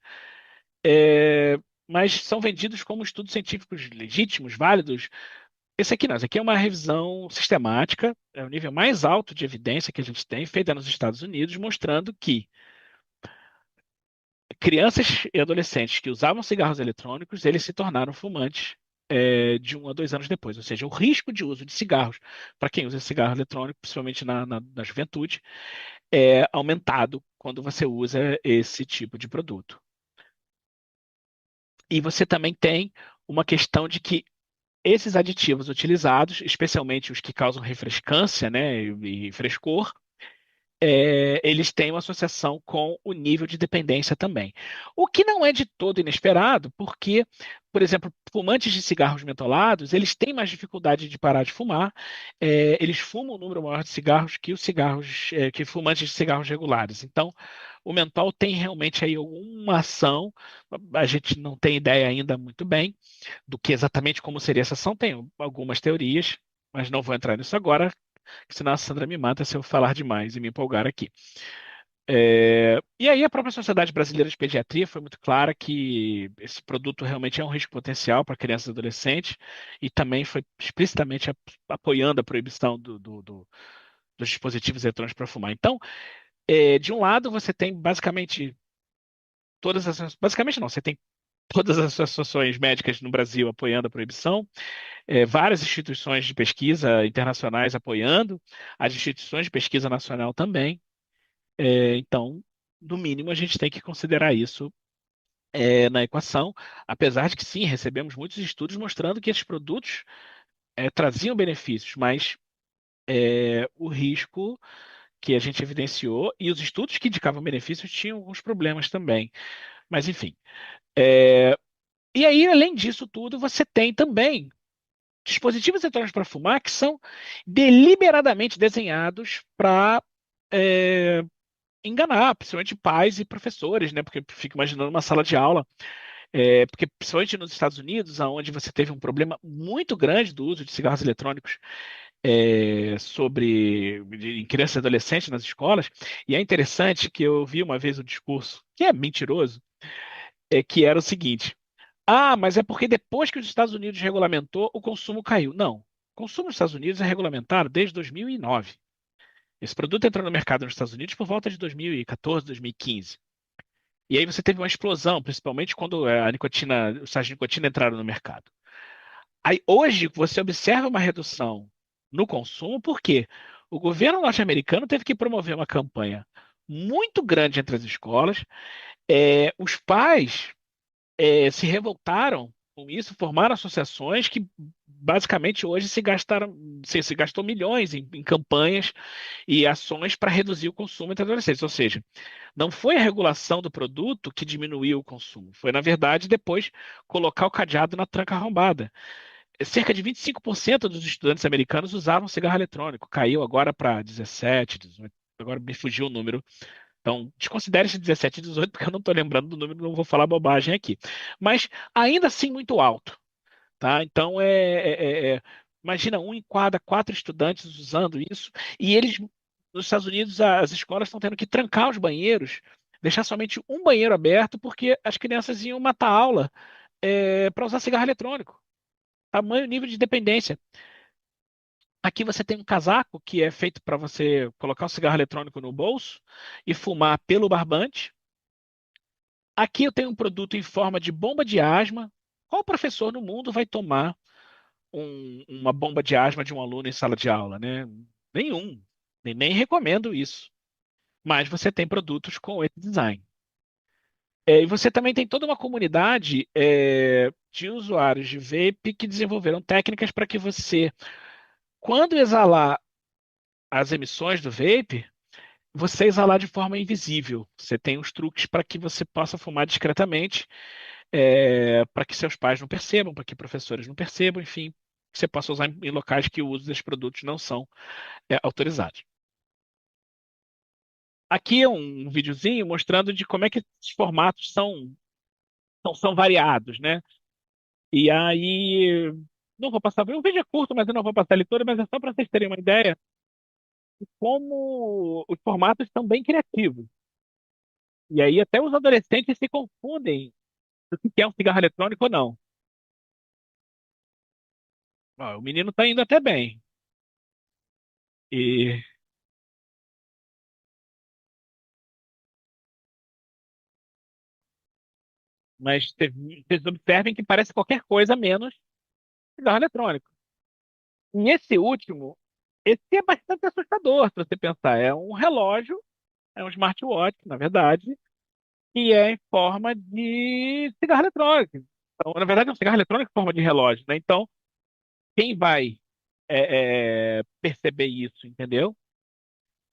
é, mas são vendidos como estudos científicos legítimos, válidos. Esse aqui não, esse aqui é uma revisão sistemática, é o nível mais alto de evidência que a gente tem, feita nos Estados Unidos, mostrando que crianças e adolescentes que usavam cigarros eletrônicos, eles se tornaram fumantes de 1 a 2 anos depois. Ou seja, o risco de uso de cigarros para quem usa cigarro eletrônico, principalmente na juventude, é aumentado quando você usa esse tipo de produto. E você também tem uma questão de que esses aditivos utilizados, especialmente os que causam refrescância, né, e frescor, eles têm uma associação com o nível de dependência também. O que não é de todo inesperado, porque, por exemplo, fumantes de cigarros mentolados, eles têm mais dificuldade de parar de fumar, eles fumam um número maior de cigarros que os cigarros, que fumantes de cigarros regulares. Então, o mentol tem realmente aí alguma ação, a gente não tem ideia ainda muito bem do que exatamente como seria essa ação, tem algumas teorias, mas não vou entrar nisso agora, senão a Sandra me mata se eu falar demais e me empolgar aqui. E aí a própria Sociedade Brasileira de Pediatria foi muito clara que esse produto realmente é um risco potencial para crianças e adolescentes e também foi explicitamente apoiando a proibição dos dispositivos eletrônicos para fumar. Então, de um lado você tem basicamente basicamente não, você tem todas as associações médicas no Brasil apoiando a proibição, várias instituições de pesquisa internacionais apoiando, as instituições de pesquisa nacional também. Então, no mínimo, a gente tem que considerar isso na equação, apesar de que sim, recebemos muitos estudos mostrando que esses produtos traziam benefícios, mas o risco que a gente evidenciou e os estudos que indicavam benefícios tinham alguns problemas também. Mas enfim. E aí, além disso tudo, você tem também dispositivos eletrônicos para fumar que são deliberadamente desenhados para enganar, principalmente pais e professores, né? Porque eu fico imaginando uma sala de aula, porque principalmente nos Estados Unidos, onde você teve um problema muito grande do uso de cigarros eletrônicos em crianças e adolescentes nas escolas, e é interessante que eu vi uma vez um discurso que é mentiroso, que era o seguinte: ah, mas é porque depois que os Estados Unidos regulamentou, o consumo caiu. Não. O consumo nos Estados Unidos é regulamentado desde 2009. Esse produto entrou no mercado nos Estados Unidos por volta de 2014, 2015. E aí você teve uma explosão, principalmente quando a nicotina, os sais de nicotina entraram no mercado. Aí hoje você observa uma redução no consumo, porque o governo norte-americano teve que promover uma campanha muito grande entre as escolas. Os pais se revoltaram com isso, formaram associações que basicamente hoje se gastou milhões em campanhas e ações para reduzir o consumo entre adolescentes. Ou seja, não foi a regulação do produto que diminuiu o consumo, foi, na verdade, depois colocar o cadeado na tranca arrombada. Cerca de 25% dos estudantes americanos usavam cigarro eletrônico, caiu agora para 17, 18, agora me fugiu o número. Então, desconsidere esse 17 e 18, porque eu não estou lembrando do número, não vou falar bobagem aqui. Mas ainda assim muito alto, tá? Então, imagina um em cada 4 estudantes usando isso, e eles, nos Estados Unidos, as escolas estão tendo que trancar os banheiros, deixar somente um banheiro aberto, porque as crianças iam matar a aula para usar cigarro eletrônico. Tamanho nível de dependência. Aqui você tem um casaco que é feito para você colocar o cigarro eletrônico no bolso e fumar pelo barbante. Aqui eu tenho um produto em forma de bomba de asma. Qual professor no mundo vai tomar uma bomba de asma de um aluno em sala de aula, né? Nenhum. Nem recomendo isso. Mas você tem produtos com esse design. E você também tem toda uma comunidade de usuários de vape que desenvolveram técnicas para que você, quando exalar as emissões do vape, você exalar de forma invisível. Você tem os truques para que você possa fumar discretamente, para que seus pais não percebam, para que professores não percebam, enfim, que você possa usar em locais que o uso desses produtos não são autorizados. Aqui é um videozinho mostrando de como é que esses formatos são variados, né? E aí, não vou passar, o vídeo é curto, mas eu não vou passar ele todo, mas é só para vocês terem uma ideia de como os formatos são bem criativos. E aí até os adolescentes se confundem do que é um cigarro eletrônico ou não. Ó, o menino está indo até bem. E, mas vocês observem que parece qualquer coisa menos cigarro eletrônico. E esse último, esse é bastante assustador, se você pensar. É um relógio, é um smartwatch, na verdade, que é em forma de cigarro eletrônico. Então, na verdade, é um cigarro eletrônico em forma de relógio, né? Então, quem vai perceber isso, entendeu?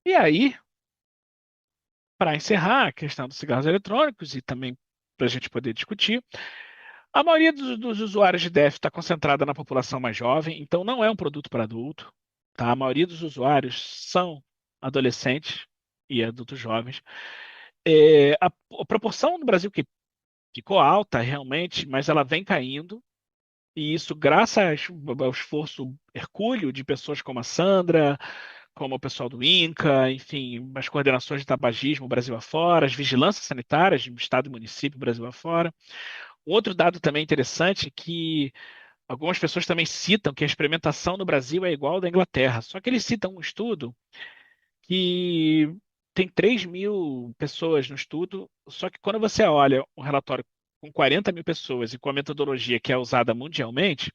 E aí, para encerrar a questão dos cigarros eletrônicos e também para a gente poder discutir, a maioria dos usuários de DEF está concentrada na população mais jovem, então não é um produto para adulto, tá? A maioria dos usuários são adolescentes e adultos jovens. A proporção no Brasil que ficou alta realmente, mas ela vem caindo. E isso graças ao esforço hercúleo de pessoas como a Sandra, como o pessoal do INCA, enfim, as coordenações de tabagismo Brasil afora, as vigilâncias sanitárias de estado e município Brasil afora. Um outro dado também interessante é que algumas pessoas também citam que a experimentação no Brasil é igual ao da Inglaterra, só que eles citam um estudo que tem 3.000 pessoas no estudo, só que quando você olha um relatório com 40 mil pessoas e com a metodologia que é usada mundialmente,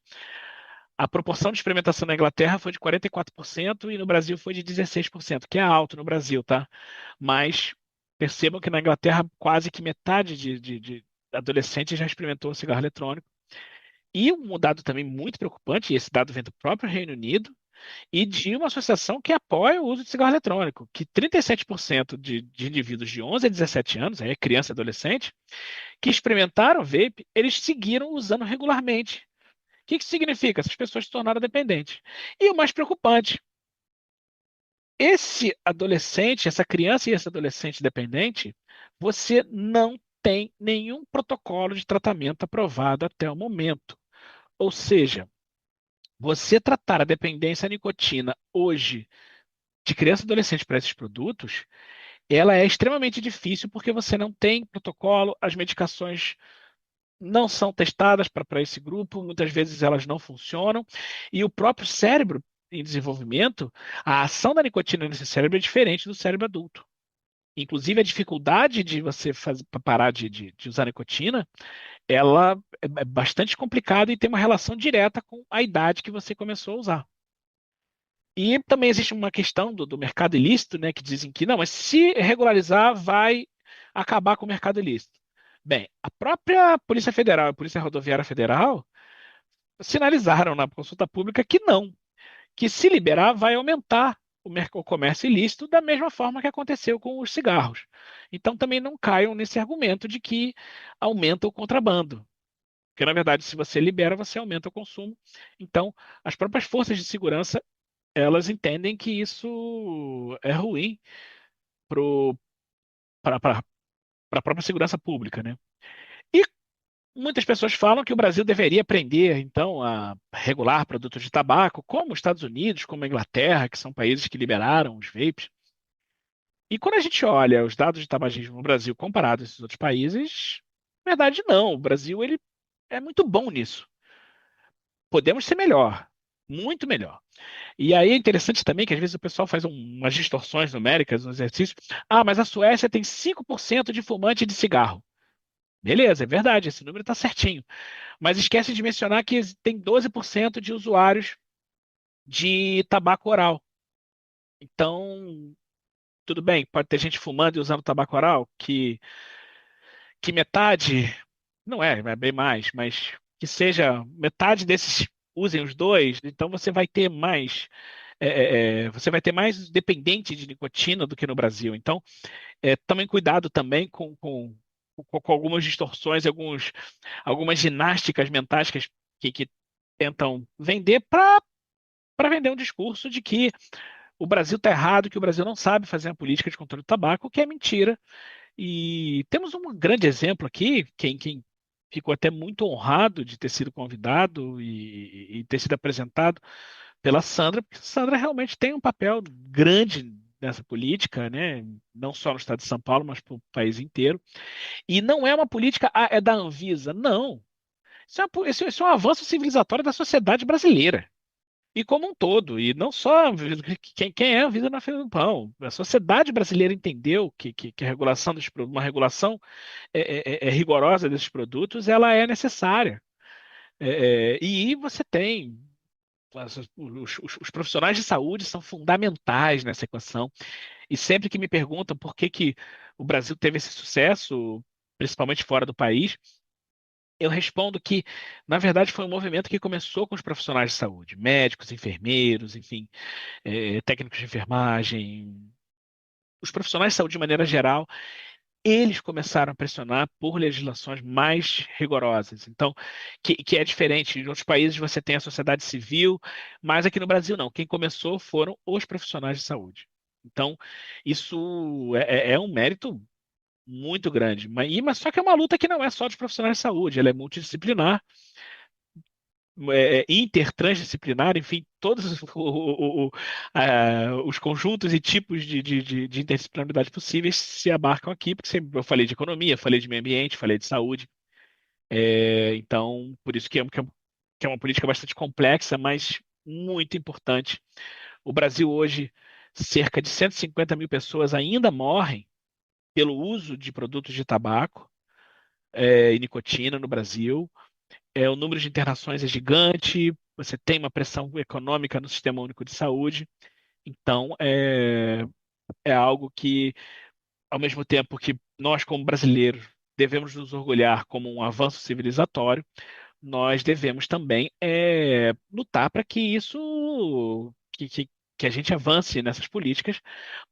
a proporção de experimentação na Inglaterra foi de 44% e no Brasil foi de 16%, que é alto no Brasil, tá? Mas percebam que na Inglaterra quase que metade de adolescentes já experimentou o cigarro eletrônico. E um dado também muito preocupante, e esse dado vem do próprio Reino Unido, e de uma associação que apoia o uso de cigarro eletrônico, que 37% de indivíduos de 11 a 17 anos, aí é criança e adolescente, que experimentaram vape, eles seguiram usando regularmente. O que que significa? Essas pessoas se tornaram dependentes. E o mais preocupante, esse adolescente, essa criança e esse adolescente dependente, você não tem nenhum protocolo de tratamento aprovado até o momento. Ou seja, você tratar a dependência à nicotina hoje de criança e adolescente para esses produtos, ela é extremamente difícil porque você não tem protocolo, as medicações não são testadas para esse grupo, muitas vezes elas não funcionam, e o próprio cérebro em desenvolvimento, a ação da nicotina nesse cérebro é diferente do cérebro adulto. Inclusive, a dificuldade de você parar de usar nicotina, ela é bastante complicada e tem uma relação direta com a idade que você começou a usar. E também existe uma questão do mercado ilícito, né, que dizem que não, mas se regularizar vai acabar com o mercado ilícito. Bem, a própria Polícia Federal e a Polícia Rodoviária Federal sinalizaram na consulta pública que não, que se liberar vai aumentar o comércio ilícito da mesma forma que aconteceu com os cigarros. Então também não caiam nesse argumento de que aumenta o contrabando. Porque, na verdade, se você libera, você aumenta o consumo. Então, as próprias forças de segurança elas entendem que isso é ruim para a própria segurança pública, né? E muitas pessoas falam que o Brasil deveria aprender, então, a regular produtos de tabaco, como os Estados Unidos, como a Inglaterra, que são países que liberaram os vapes. E quando a gente olha os dados de tabagismo no Brasil comparados a esses outros países, na verdade, não. O Brasil ele é muito bom nisso. Podemos ser melhor, muito melhor. E aí é interessante também que às vezes o pessoal faz umas distorções numéricas no exercício. Ah, mas a Suécia tem 5% de fumante de cigarro. Beleza, é verdade, esse número está certinho. Mas esquece de mencionar que tem 12% de usuários de tabaco oral. Então, tudo bem, pode ter gente fumando e usando tabaco oral, que metade, não é bem mais, mas que seja metade desses usem os dois, então você vai ter mais você vai ter mais dependente de nicotina do que no Brasil. Então, tomem cuidado também com algumas distorções, algumas ginásticas mentais que tentam vender para vender um discurso de que o Brasil está errado, que o Brasil não sabe fazer uma política de controle do tabaco, o que é mentira. E temos um grande exemplo aqui, quem ficou até muito honrado de ter sido convidado e ter sido apresentado pela Sandra, porque a Sandra realmente tem um papel grande nessa política, né? Não só no estado de São Paulo, mas para o país inteiro. E não é uma política, é da Anvisa. Não. Isso é um avanço civilizatório da sociedade brasileira. E como um todo, e não só quem é a vida na fila do pão. A sociedade brasileira entendeu que a regulação uma regulação rigorosa desses produtos, ela é necessária. E você tem os profissionais de saúde são fundamentais nessa equação. E sempre que me perguntam por que o Brasil teve esse sucesso, principalmente fora do país, eu respondo que, na verdade, foi um movimento que começou com os profissionais de saúde, médicos, enfermeiros, enfim, técnicos de enfermagem, os profissionais de saúde de maneira geral, eles começaram a pressionar por legislações mais rigorosas. Então, que é diferente. Em outros países você tem a sociedade civil, mas aqui no Brasil não. Quem começou foram os profissionais de saúde. Então, isso é um mérito muito grande. Mas só que é uma luta que não é só dos profissionais de saúde, ela é multidisciplinar, intertransdisciplinar, enfim, todos os conjuntos e tipos de interdisciplinaridade possíveis se abarcam aqui, porque eu falei de economia, falei de meio ambiente, falei de saúde. Então, por isso que é uma política bastante complexa, mas muito importante. O Brasil hoje, cerca de 150 mil pessoas ainda morrem pelo uso de produtos de tabaco e nicotina no Brasil. O número de internações é gigante, você tem uma pressão econômica no Sistema Único de Saúde, então é algo que, ao mesmo tempo que nós, como brasileiros, devemos nos orgulhar como um avanço civilizatório, nós devemos também lutar para que que a gente avance nessas políticas,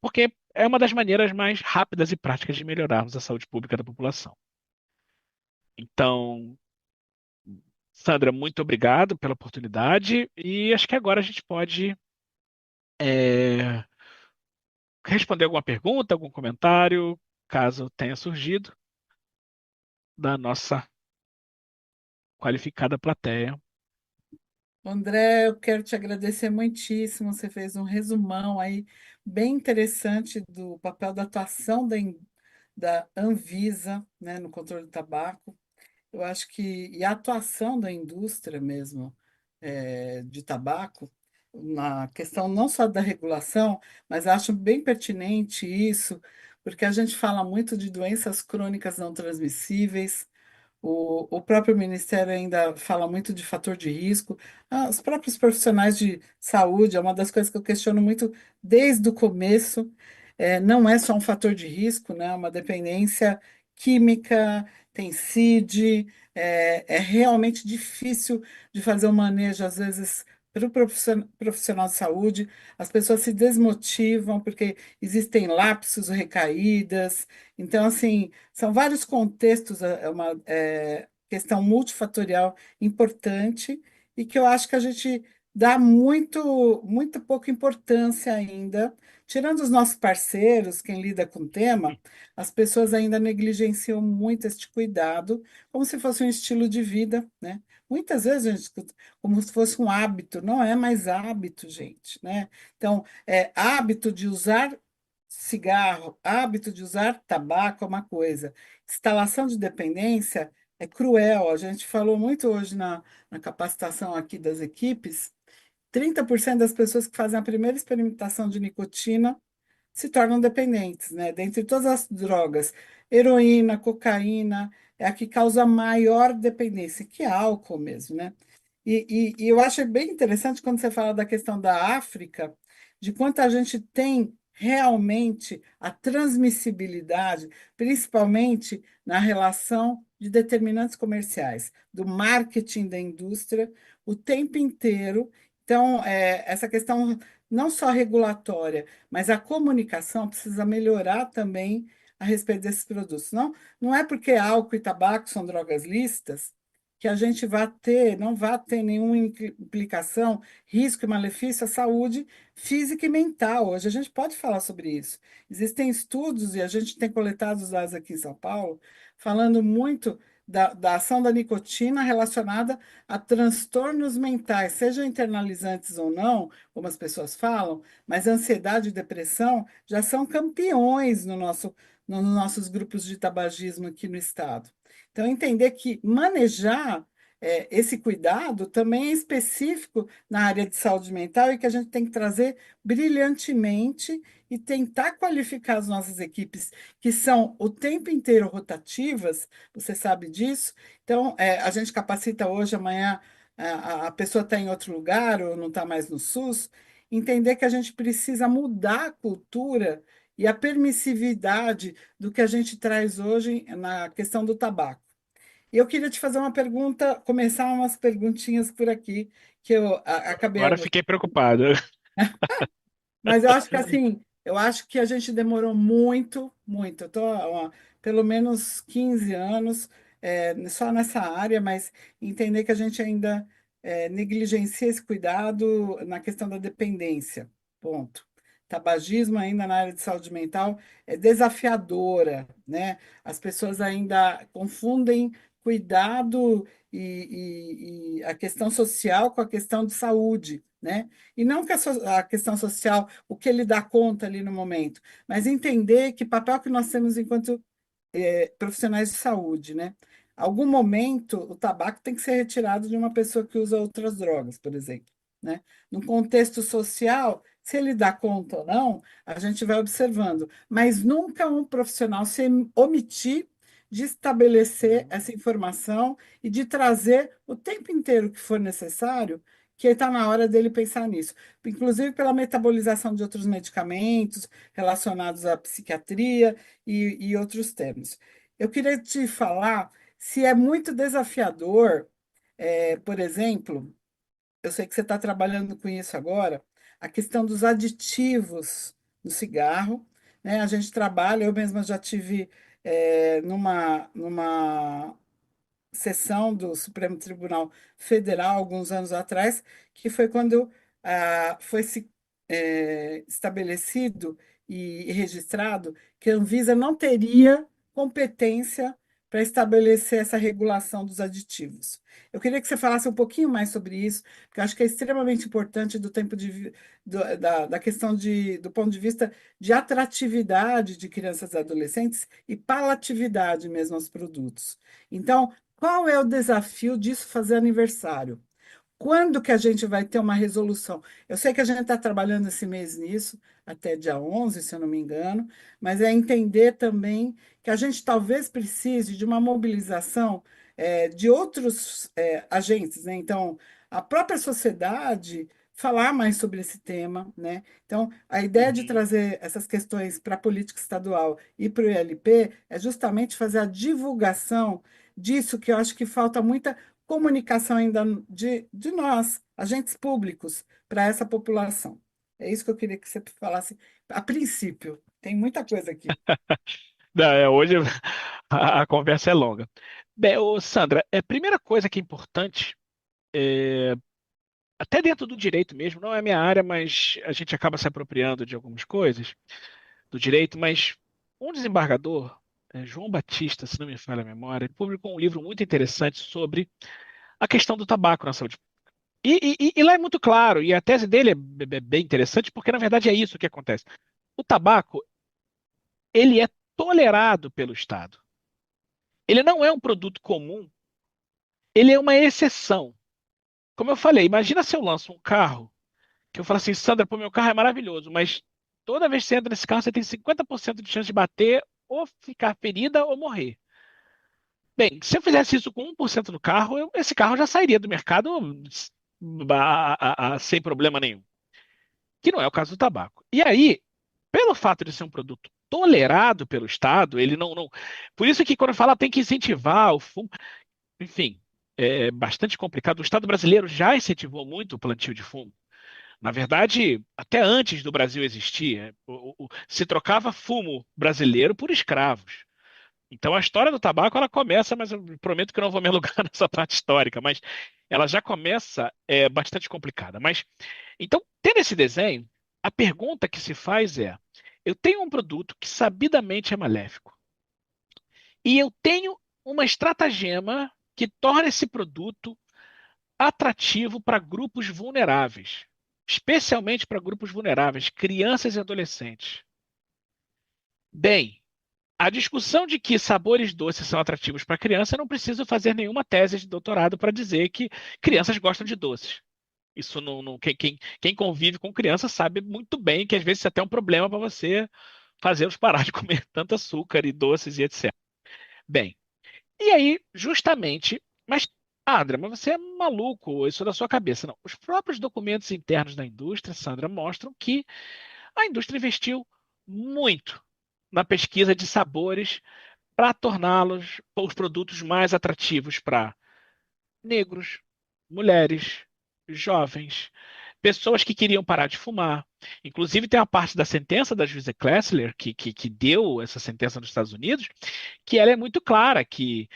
porque é uma das maneiras mais rápidas e práticas de melhorarmos a saúde pública da população. Então, Sandra, muito obrigado pela oportunidade e acho que agora a gente pode é, responder alguma pergunta, algum comentário, caso tenha surgido, da nossa qualificada plateia. André, eu quero te agradecer muitíssimo. Você fez um resumão aí bem interessante do papel da atuação da Anvisa, né, no controle do tabaco. Eu acho que e a atuação da indústria mesmo de tabaco na questão não só da regulação, mas acho bem pertinente isso, porque a gente fala muito de doenças crônicas não transmissíveis. O próprio Ministério ainda fala muito de fator de risco. Os próprios profissionais de saúde, é uma das coisas que eu questiono muito desde o começo. Não é só um fator de risco, né? É uma dependência química, tem CID, é realmente difícil de fazer o manejo, às vezes, para o profissional de saúde. As pessoas se desmotivam porque existem lapsos, recaídas. Então, assim. São vários contextos, é uma questão multifatorial importante e que eu acho que a gente dá muito pouca importância ainda. Tirando os nossos parceiros, quem lida com o tema, as pessoas ainda negligenciam muito este cuidado, como se fosse um estilo de vida, né? Muitas vezes a gente escuta como se fosse um hábito, não é mais hábito, gente, né? Então, hábito de usar cigarro, hábito de usar tabaco é uma coisa. Instalação de dependência é cruel. A gente falou muito hoje na capacitação aqui das equipes. 30% das pessoas que fazem a primeira experimentação de nicotina se tornam dependentes, né? Dentre todas as drogas, heroína, cocaína é a que causa maior dependência, que é álcool mesmo, né? E eu acho bem interessante quando você fala da questão da África, de quanto a gente tem realmente a transmissibilidade, principalmente na relação de determinantes comerciais, do marketing da indústria, o tempo inteiro. Então, essa questão não só regulatória, mas a comunicação precisa melhorar também a respeito desses produtos. Não é porque álcool e tabaco são drogas lícitas que a gente não vai ter nenhuma implicação, risco e malefício à saúde física e mental. Hoje a gente pode falar sobre isso. Existem estudos, e a gente tem coletado os dados aqui em São Paulo, falando muito. da ação da nicotina relacionada a transtornos mentais, sejam internalizantes ou não, como as pessoas falam, mas ansiedade e depressão já são campeões nos nossos grupos de tabagismo aqui no estado. Então, entender que manejar esse cuidado também é específico na área de saúde mental e que a gente tem que trazer brilhantemente e tentar qualificar as nossas equipes, que são o tempo inteiro rotativas, você sabe disso. Então, a gente capacita hoje, amanhã a pessoa está em outro lugar ou não está mais no SUS. Entender que a gente precisa mudar a cultura e a permissividade do que a gente traz hoje na questão do tabaco. E eu queria te fazer uma pergunta, começar umas perguntinhas por aqui, que eu acabei Agora anotando. fiquei preocupado. Mas eu acho que assim, eu acho que a gente demorou muito, muito. Eu estou há pelo menos 15 anos só nessa área, mas entender que a gente ainda negligencia esse cuidado na questão da dependência. Ponto. Tabagismo ainda na área de saúde mental é desafiadora, né? As pessoas ainda confundem cuidado e a questão social com a questão de saúde, né? E não que a questão social, o que ele dá conta ali no momento, mas entender que papel que nós temos enquanto profissionais de saúde, né? Algum momento o tabaco tem que ser retirado de uma pessoa que usa outras drogas, por exemplo, né? No contexto social, se ele dá conta ou não, a gente vai observando, mas nunca um profissional se omitir de estabelecer Uhum. essa informação e de trazer o tempo inteiro que for necessário, que está na hora dele pensar nisso, inclusive pela metabolização de outros medicamentos relacionados à psiquiatria e outros termos. Eu queria te falar se é muito desafiador, por exemplo, eu sei que você está trabalhando com isso agora, a questão dos aditivos no cigarro, né? A gente trabalha, eu mesma já tive numa sessão do Supremo Tribunal Federal, alguns anos atrás, que foi quando foi se estabelecido e registrado que a Anvisa não teria competência para estabelecer essa regulação dos aditivos. Eu queria que você falasse um pouquinho mais sobre isso, porque eu acho que é extremamente importante do tempo da questão do ponto de vista de atratividade de crianças e adolescentes e palatividade mesmo aos produtos. Então, qual é o desafio disso fazer aniversário? Quando que a gente vai ter uma resolução? Eu sei que a gente está trabalhando esse mês nisso, até dia 11, se eu não me engano, mas é entender também que a gente talvez precise de uma mobilização de outros agentes, né? Então, a própria sociedade falar mais sobre esse tema, né? Então, a ideia de Uhum. trazer essas questões para a política estadual e para o ILP é justamente fazer a divulgação disso, que eu acho que falta muita comunicação ainda de nós, agentes públicos, para essa população. É isso que eu queria que você falasse a princípio. Tem muita coisa aqui. Não, hoje a conversa é longa. Bem, ô, Sandra, a primeira coisa que é importante, até dentro do direito mesmo, não é a minha área, mas a gente acaba se apropriando de algumas coisas do direito, mas um desembargador, João Batista, se não me falha a memória, ele publicou um livro muito interessante sobre a questão do tabaco na saúde. E lá é muito claro, e a tese dele é bem interessante, porque na verdade é isso que acontece. O tabaco, ele é tolerado pelo Estado. Ele não é um produto comum, ele é uma exceção. Como eu falei, imagina se eu lanço um carro, que eu falo assim, Sandra, pô, meu carro é maravilhoso, mas toda vez que você entra nesse carro, você tem 50% de chance de bater, ou ficar ferida, ou morrer. Bem, se eu fizesse isso com 1% do carro, esse carro já sairia do mercado sem problema nenhum. Que não é o caso do tabaco. E aí, pelo fato de ser um produto tolerado pelo Estado, ele não. Por isso que quando fala tem que incentivar o fumo, enfim, é bastante complicado. O Estado brasileiro já incentivou muito o plantio de fumo. Na verdade, até antes do Brasil existir, se trocava fumo brasileiro por escravos. Então a história do tabaco ela começa, mas eu prometo que eu não vou me alugar nessa parte histórica, mas ela já começa bastante complicada. Mas então, tendo esse desenho, a pergunta que se faz é: eu tenho um produto que sabidamente é maléfico e eu tenho uma estratagema que torna esse produto atrativo para grupos vulneráveis, especialmente para grupos vulneráveis, crianças e adolescentes. Bem, a discussão de que sabores doces são atrativos para criança, eu não preciso fazer nenhuma tese de doutorado para dizer que crianças gostam de doces. Isso quem convive com criança sabe muito bem que às vezes isso é até um problema para você fazê-los parar de comer tanto açúcar e doces e etc. Bem, e aí, justamente, mas, André, mas você é maluco, isso é da sua cabeça. Não. Os próprios documentos internos da indústria, Sandra, mostram que a indústria investiu muito na pesquisa de sabores para torná-los os produtos mais atrativos para negros, mulheres, jovens, pessoas que queriam parar de fumar. Inclusive, tem uma parte da sentença da juíza Klessler, que deu essa sentença nos Estados Unidos, que ela é muito clara, que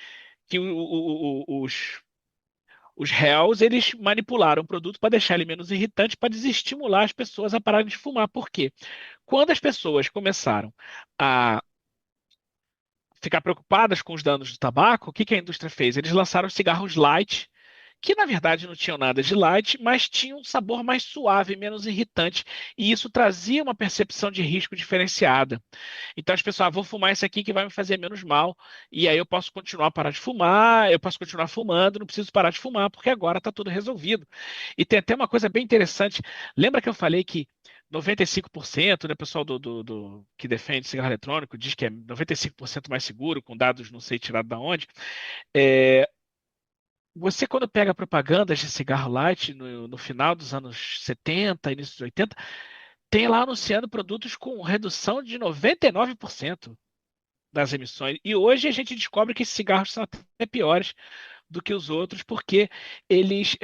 os réus eles manipularam o produto para deixar ele menos irritante, para desestimular as pessoas a pararem de fumar. Por quê? Quando as pessoas começaram a ficar preocupadas com os danos do tabaco, o que que a indústria fez? Eles lançaram os cigarros light, que na verdade não tinham nada de light, mas tinham um sabor mais suave, menos irritante, e isso trazia uma percepção de risco diferenciada. Então as pessoas, vou fumar isso aqui que vai me fazer menos mal, e aí eu posso continuar a parar de fumar, eu posso continuar fumando, não preciso parar de fumar, porque agora está tudo resolvido. E tem até uma coisa bem interessante. Lembra que eu falei que 95%, né, pessoal que defende cigarro eletrônico diz que é 95% mais seguro, com dados não sei tirado da onde. É, você, quando pega propagandas de cigarro light no final dos anos 70, início dos 80, tem lá anunciando produtos com redução de 99% das emissões. E hoje a gente descobre que esses cigarros são até piores do que os outros, porque eles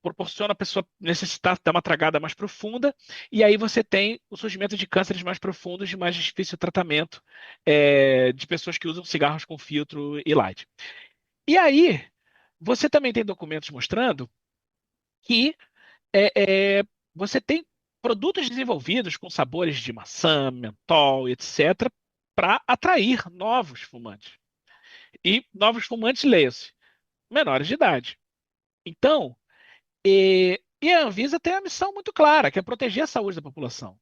proporcionam a pessoa necessitar dar uma tragada mais profunda, e aí você tem o surgimento de cânceres mais profundos, de mais difícil tratamento, de pessoas que usam cigarros com filtro e light. E aí, você também tem documentos mostrando que é, é, você tem produtos desenvolvidos com sabores de maçã, mentol, etc., para atrair novos fumantes. E novos fumantes, leia-se, menores de idade. Então, e a Anvisa tem a missão muito clara, que é proteger a saúde da população.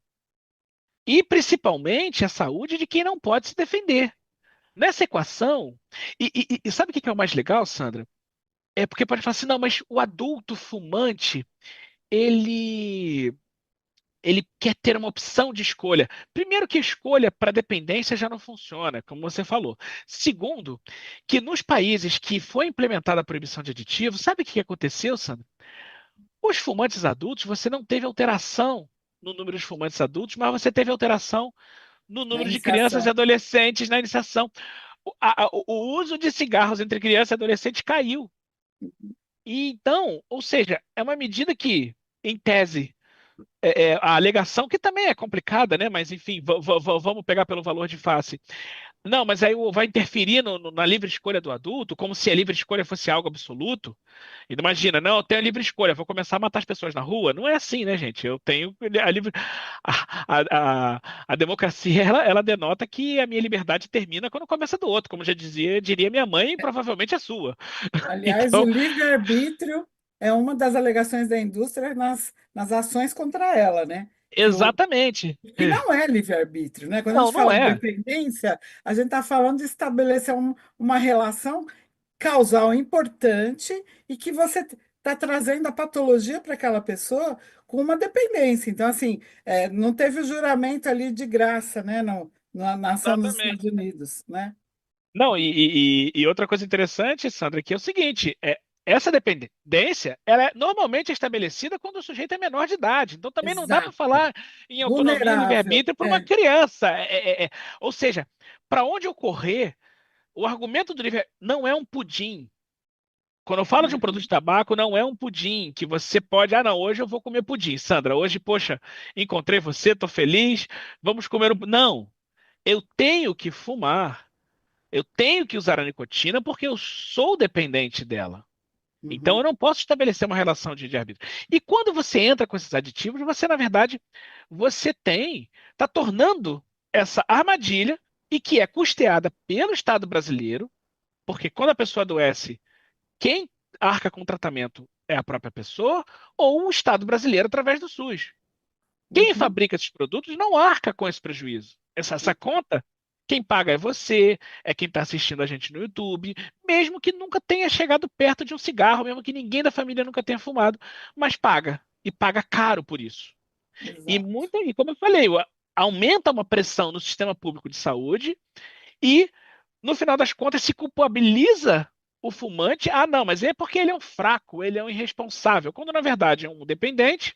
E principalmente a saúde de quem não pode se defender. Nessa equação, e sabe o que é o mais legal, Sandra? É porque pode falar assim, não, mas o adulto fumante, ele ele quer ter uma opção de escolha. Primeiro que escolha para dependência já não funciona, como você falou. Segundo, que nos países que foi implementada a proibição de aditivos, sabe o que aconteceu, Sandra? Os fumantes adultos, você não teve alteração no número de fumantes adultos, mas você teve alteração no Na número de crianças e iniciação. adolescentes na iniciação. O uso de cigarros entre crianças e adolescentes caiu. E então, ou seja, é uma medida que, em tese, a alegação, que também é complicada, né? Mas enfim, vamos pegar pelo valor de face. Não, mas aí vai interferir na livre escolha do adulto, como se a livre escolha fosse algo absoluto. E imagina, não, eu tenho a livre escolha, vou começar a matar as pessoas na rua. Não é assim, né, gente? Eu tenho a livre. A democracia, ela denota que a minha liberdade termina quando começa do outro, como já diria minha mãe, e provavelmente a sua. Aliás, o Então, livre-arbítrio é uma das alegações da indústria nas ações contra ela, né? exatamente. Que não é livre-arbítrio, né? Quando a Não, gente não fala de é. dependência, a gente está falando de estabelecer uma relação causal importante e que você está trazendo a patologia para aquela pessoa com uma dependência. Então, assim, não teve o juramento ali de graça, né? Na ação nos Estados Exatamente. Unidos, né? Não, e outra coisa interessante, Sandra, que é o seguinte, essa dependência, ela é normalmente estabelecida quando o sujeito é menor de idade. Então também não dá para Exato. falar em autonomia e Vulnerável. livre-arbítrio para uma criança. Ou seja, para onde ocorrer, o argumento do livre não é um pudim. Quando eu falo de um produto de tabaco, não é um pudim que você pode, não, hoje eu vou comer pudim. Sandra, hoje, poxa, encontrei você, tô feliz, vamos comer um. Não, eu tenho que fumar. Eu tenho que usar a nicotina porque eu sou dependente dela. Então eu Uhum, não posso estabelecer uma relação de arbítrio. E quando você entra com esses aditivos, você, na verdade, você está tornando essa armadilha e que é custeada pelo Estado brasileiro, porque quando a pessoa adoece, quem arca com o tratamento é a própria pessoa ou o Estado brasileiro através do SUS. Quem Uhum. fabrica esses produtos não arca com esse prejuízo. Essa conta, quem paga é você, é quem está assistindo a gente no YouTube, mesmo que nunca tenha chegado perto de um cigarro, mesmo que ninguém da família nunca tenha fumado, mas paga. E paga caro por isso. Exato. E como eu falei, aumenta uma pressão no sistema público de saúde e, no final das contas, se culpabiliza o fumante. Ah, não, mas é porque ele é um fraco, ele é um irresponsável, quando na verdade é um dependente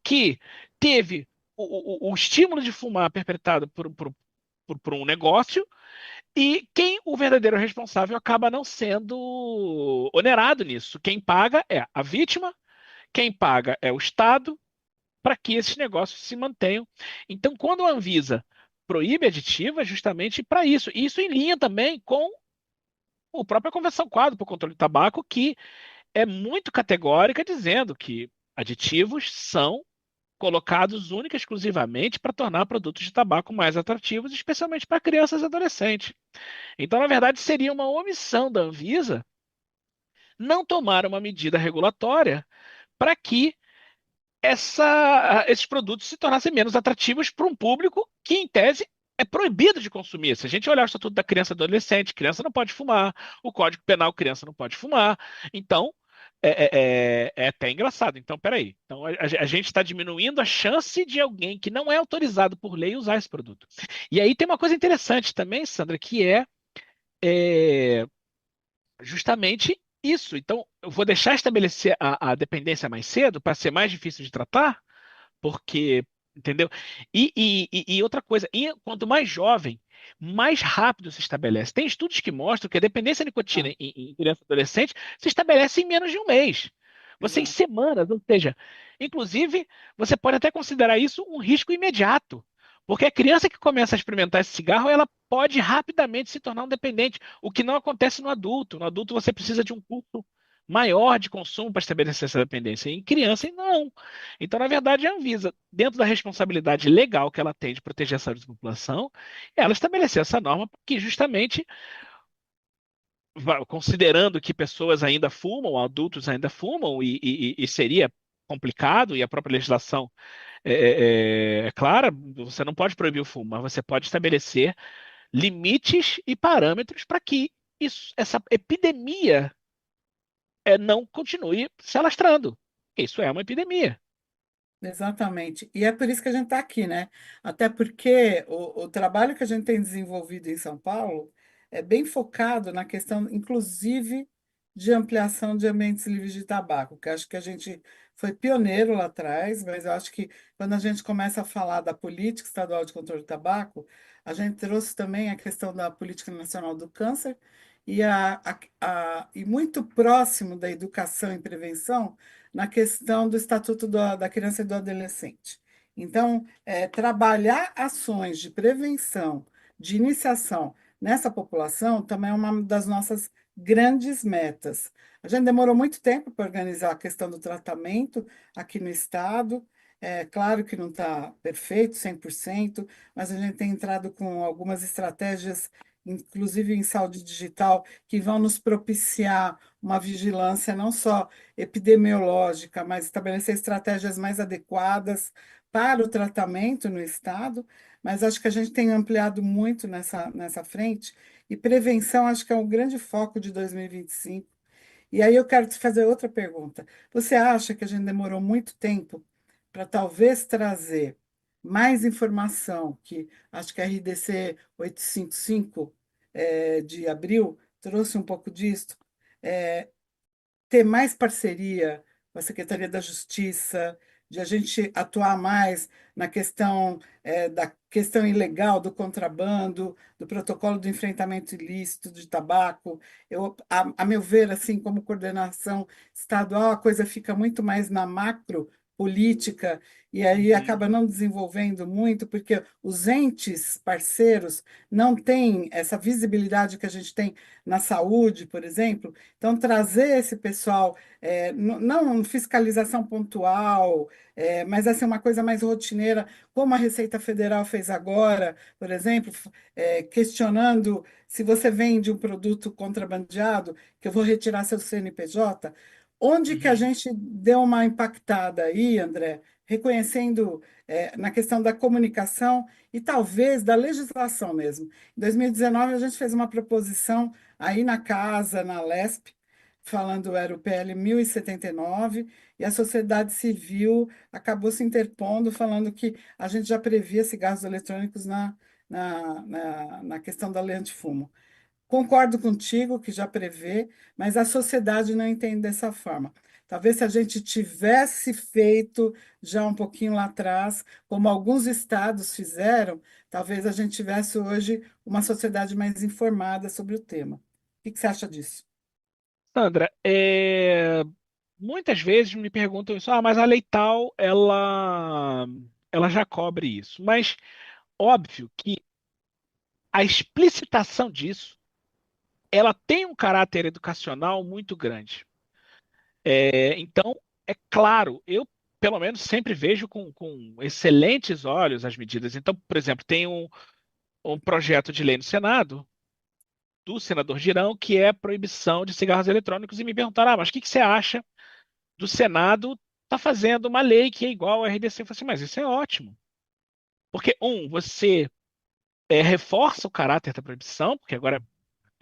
que teve o estímulo de fumar perpetrado por um negócio, e quem o verdadeiro responsável acaba não sendo onerado nisso. Quem paga é a vítima, quem paga é o Estado, para que esses negócios se mantenham. Então, quando a Anvisa proíbe aditivos, é justamente para isso. E isso em linha também com a própria Convenção Quadro para o Controle do Tabaco, que é muito categórica, dizendo que aditivos são colocados única e exclusivamente para tornar produtos de tabaco mais atrativos, especialmente para crianças e adolescentes. Então, na verdade, seria uma omissão da Anvisa não tomar uma medida regulatória para que esses produtos se tornassem menos atrativos para um público que, em tese, é proibido de consumir. Se a gente olhar o Estatuto da Criança e Adolescente, criança não pode fumar, o Código Penal, criança não pode fumar. Então, é até engraçado. Então, peraí. Então, a gente está diminuindo a chance de alguém que não é autorizado por lei usar esse produto. E aí tem uma coisa interessante também, Sandra, que é justamente isso. Então, eu vou deixar estabelecer a dependência mais cedo para ser mais difícil de tratar, porque, entendeu? E outra coisa, quanto mais jovem, mais rápido se estabelece. Tem estudos que mostram que a dependência à nicotina Ah, em criança e adolescente se estabelece em menos de um mês. Você em exato. semanas, ou seja, inclusive, você pode até considerar isso um risco imediato. Porque a criança que começa a experimentar esse cigarro, ela pode rapidamente se tornar um dependente, o que não acontece no adulto. No adulto, você precisa de um curso maior de consumo para estabelecer essa dependência. Em criança, não. Então, na verdade, a Anvisa, dentro da responsabilidade legal que ela tem de proteger a saúde da população, ela estabeleceu essa norma que justamente, considerando que pessoas ainda fumam, adultos ainda fumam, e seria complicado, e a própria legislação é clara, você não pode proibir o fumo, mas você pode estabelecer limites e parâmetros para que essa epidemia não continue se alastrando. Isso é uma epidemia. Exatamente. E é por isso que a gente está aqui, né? Até porque o trabalho que a gente tem desenvolvido em São Paulo é bem focado na questão, inclusive, de ampliação de ambientes livres de tabaco, que acho que a gente foi pioneiro lá atrás, mas eu acho que quando a gente começa a falar da política estadual de controle do tabaco, a gente trouxe também a questão da política nacional do câncer e muito próximo da educação e prevenção na questão do Estatuto da Criança e do Adolescente. Então, trabalhar ações de prevenção, de iniciação nessa população também é uma das nossas grandes metas. A gente demorou muito tempo para organizar a questão do tratamento aqui no estado. É claro que não está perfeito, 100%, mas a gente tem entrado com algumas estratégias, inclusive em saúde digital, que vão nos propiciar uma vigilância não só epidemiológica, mas estabelecer estratégias mais adequadas para o tratamento no estado. Mas acho que a gente tem ampliado muito nessa frente, e prevenção acho que é um grande foco de 2025. E aí eu quero te fazer outra pergunta. Você acha que a gente demorou muito tempo para talvez trazer mais informação, que acho que a RDC 855 de abril trouxe um pouco disso, é, ter mais parceria com a Secretaria da Justiça, de a gente atuar mais na questão da questão ilegal do contrabando, do protocolo do enfrentamento ilícito de tabaco. A meu ver, assim, como coordenação estadual, a coisa fica muito mais na macro política, e aí Uhum, acaba não desenvolvendo muito, porque os entes parceiros não têm essa visibilidade que a gente tem na saúde, por exemplo. Então, trazer esse pessoal, não fiscalização pontual, mas assim, uma coisa mais rotineira, como a Receita Federal fez agora, por exemplo, questionando se você vende um produto contrabandeado, que eu vou retirar seu CNPJ. Onde que a uhum. gente deu uma impactada aí, André, reconhecendo na questão da comunicação e talvez da legislação mesmo. Em 2019, a gente fez uma proposição aí na casa, na LESP, falando era o PL 1079, e a sociedade civil acabou se interpondo, falando que a gente já previa cigarros eletrônicos na questão da lei antifumo. Concordo contigo que já prevê, mas a sociedade não entende dessa forma. Talvez se a gente tivesse feito já um pouquinho lá atrás, como alguns estados fizeram, talvez a gente tivesse hoje uma sociedade mais informada sobre o tema. O que que você acha disso? Sandra, muitas vezes me perguntam isso, mas a lei tal, ela já cobre isso. Mas óbvio que a explicitação disso, ela tem um caráter educacional muito grande. Então, é claro, eu pelo menos sempre vejo com excelentes olhos as medidas. Então, por exemplo, tem um projeto de lei no Senado do senador Girão que é a proibição de cigarros eletrônicos e me perguntaram, mas o que que você acha do Senado tá fazendo uma lei que é igual ao RDC? Eu falei assim, mas isso é ótimo. Porque, você reforça o caráter da proibição, porque agora é a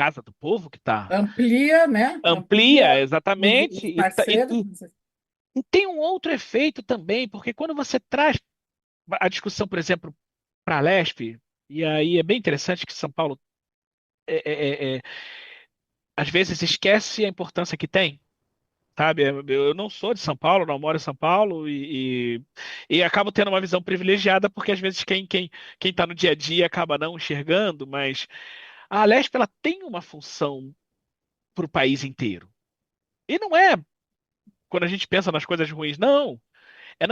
Casa do Povo que está Amplia, né? Amplia amplia exatamente, os parceiros. e tem um outro efeito também, porque quando você traz a discussão, por exemplo, para a Lespe, e aí é bem interessante que São Paulo às vezes esquece a importância que tem. Sabe, eu não sou de São Paulo, não moro em São Paulo e acabo tendo uma visão privilegiada porque às vezes quem está no dia a dia acaba não enxergando, mas a Alesp ela tem uma função para o país inteiro. E não é quando a gente pensa nas coisas ruins, não. É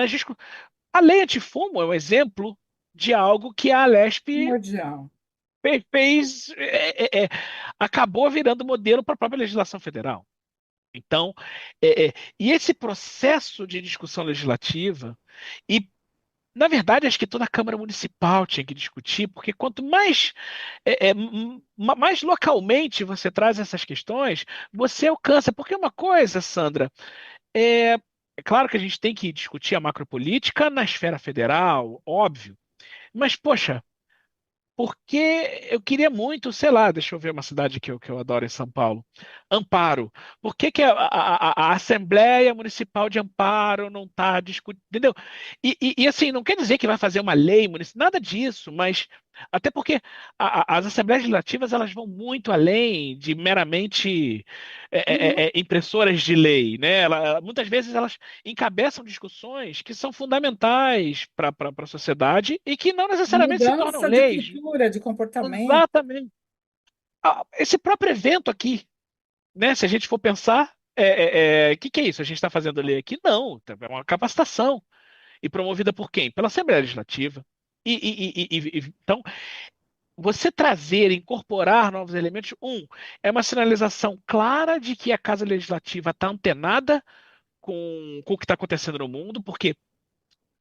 a lei antifumo é um exemplo de algo que a Alesp Primordial. fez, acabou virando modelo para a própria legislação federal. Então, e esse processo de discussão legislativa, e na verdade acho que toda a Câmara Municipal tinha que discutir, porque quanto mais, mais localmente você traz essas questões, você alcança. Porque uma coisa, Sandra, é, é claro que a gente tem que discutir a macropolítica na esfera federal, óbvio, mas poxa. Porque eu queria muito, sei lá, deixa eu ver uma cidade que eu adoro em São Paulo. Amparo. Por que que a Assembleia Municipal de Amparo não está discutindo? Entendeu? E, assim, não quer dizer que vai fazer uma lei municipal, nada disso, mas até porque as Assembleias Legislativas elas vão muito além de meramente Uhum. impressoras de lei, né? Muitas vezes elas encabeçam discussões que são fundamentais para a sociedade e que não necessariamente se tornam Mudança de leis. cultura, de comportamento. Exatamente. Esse próprio evento aqui, né? Se a gente for pensar, que é isso? A gente está fazendo lei aqui? Não, é uma capacitação. E promovida por quem? Pela Assembleia Legislativa. Então, você trazer, incorporar novos elementos, é uma sinalização clara de que a Casa Legislativa está antenada com o que está acontecendo no mundo, porque,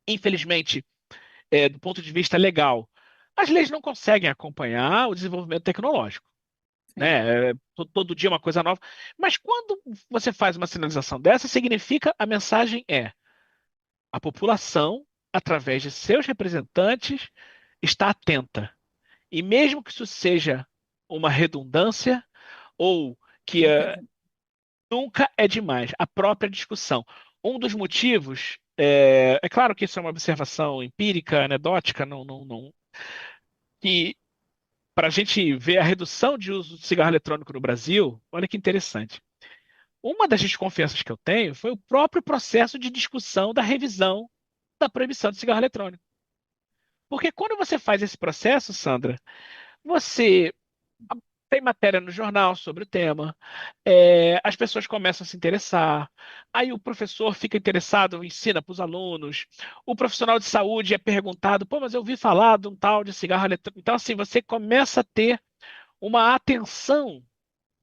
infelizmente, do ponto de vista legal, as leis não conseguem acompanhar o desenvolvimento tecnológico. Sim, Né? Todo dia é uma coisa nova. Mas quando você faz uma sinalização dessa, significa a mensagem é a população, através de seus representantes, está atenta. E mesmo que isso seja uma redundância ou que nunca é nunca é demais, a própria discussão. Um dos motivos, claro que isso é uma observação empírica, anedótica, que para a gente ver a redução de uso de cigarro eletrônico no Brasil, olha que interessante. Uma das desconfianças que eu tenho foi o próprio processo de discussão da revisão da proibição de cigarro eletrônico. Porque quando você faz esse processo, Sandra, você tem matéria no jornal sobre o tema, as pessoas começam a se interessar, aí o professor fica interessado, ensina para os alunos, o profissional de saúde é perguntado, pô, mas eu ouvi falar de um tal de cigarro eletrônico. Então, assim, você começa a ter uma atenção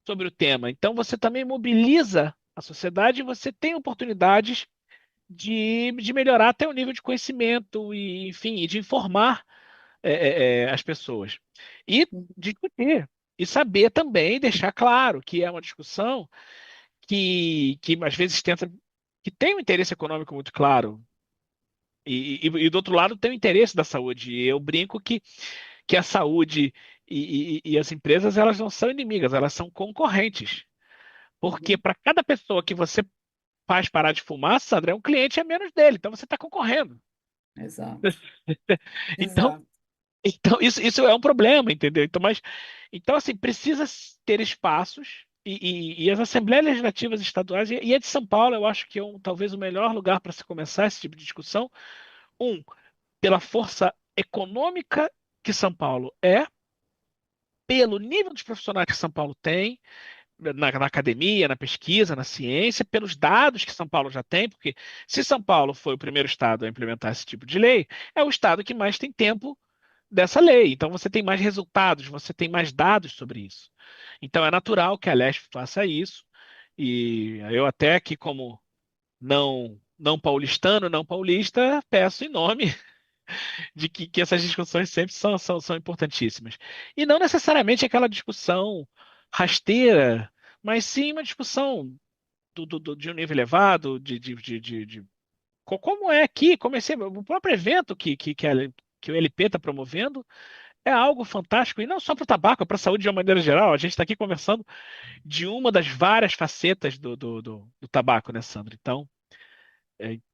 sobre o tema. Então, você também mobiliza a sociedade e você tem oportunidades de melhorar até o nível de conhecimento e, enfim, e de informar as pessoas. E discutir. E saber também deixar claro que é uma discussão que às vezes tenta, que tem um interesse econômico muito claro. E do outro lado tem o interesse da saúde. E eu brinco que a saúde e as empresas elas não são inimigas, elas são concorrentes. Porque Uhum. para cada pessoa que você faz parar de fumar, Sandra, é um cliente a menos dele. Então você está concorrendo. Exato, Então, exato. então isso é um problema, entendeu? Então assim, precisa ter espaços e as assembleias legislativas estaduais, e a de São Paulo, eu acho que é talvez o melhor lugar para se começar esse tipo de discussão. Um, pela força econômica que São Paulo é, pelo nível dos profissionais que São Paulo tem, na academia, na pesquisa, na ciência, pelos dados que São Paulo já tem, porque se São Paulo foi o primeiro estado a implementar esse tipo de lei, é o estado que mais tem tempo dessa lei. Então você tem mais resultados, você tem mais dados sobre isso. Então é natural que a Leste faça isso. E eu até aqui como não paulistano, não paulista, peço em nome de que essas discussões sempre são importantíssimas. E não necessariamente aquela discussão rasteira, mas sim uma discussão de um nível elevado, como é aqui, comecei, o próprio evento que o LP está promovendo é algo fantástico, e não só para o tabaco, é para a saúde de uma maneira geral. A gente está aqui conversando de uma das várias facetas do tabaco, né, Sandra? Então,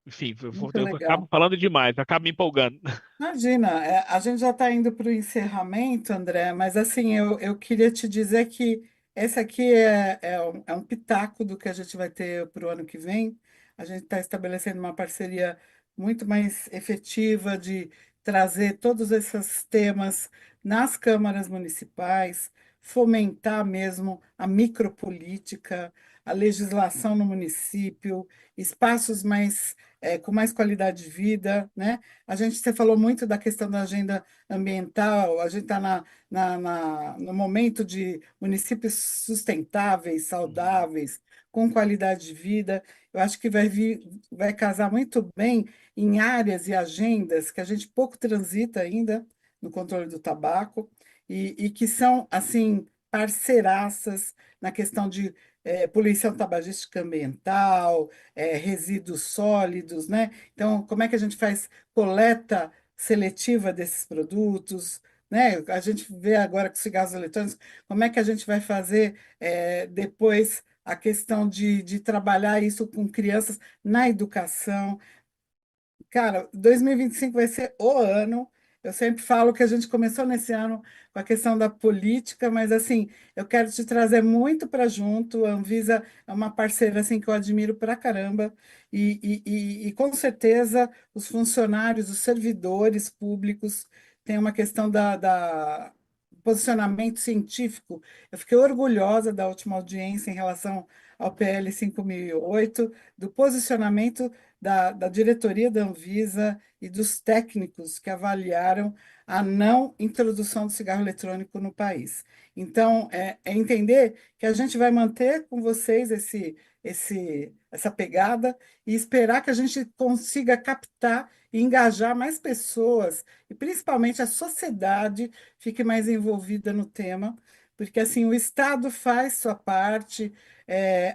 enfim, Muito eu acabo legal. falando demais, eu acabo me empolgando. Imagina, a gente já está indo para o encerramento, André, mas assim, eu queria te dizer que esse aqui é um pitaco do que a gente vai ter para o ano que vem. A gente está estabelecendo uma parceria muito mais efetiva de trazer todos esses temas nas câmaras municipais, fomentar mesmo a micropolítica, a legislação no município, espaços com mais qualidade de vida, né? Você falou muito da questão da agenda ambiental, a gente está no momento de municípios sustentáveis, Uhum. saudáveis, com qualidade de vida. Eu acho que vai casar muito bem em áreas e agendas que a gente pouco transita ainda no controle do tabaco e que são, assim, parceiraças na questão de poluição tabagística ambiental, resíduos sólidos, né? Então, como é que a gente faz coleta seletiva desses produtos, né? A gente vê agora com cigarros eletrônicos, como é que a gente vai fazer depois a questão de trabalhar isso com crianças na educação. Cara, 2025 vai ser o ano. Eu sempre falo que a gente começou nesse ano com a questão da política, mas assim, eu quero te trazer muito para junto. A Anvisa é uma parceira assim que eu admiro pra caramba e com certeza os funcionários, os servidores públicos têm uma questão da posicionamento científico. Eu fiquei orgulhosa da última audiência em relação ao PL 5008, do posicionamento da diretoria da Anvisa e dos técnicos que avaliaram a não introdução do cigarro eletrônico no país. Então, é entender que a gente vai manter com vocês essa pegada e esperar que a gente consiga captar e engajar mais pessoas, e principalmente a sociedade fique mais envolvida no tema, porque assim o Estado faz sua parte,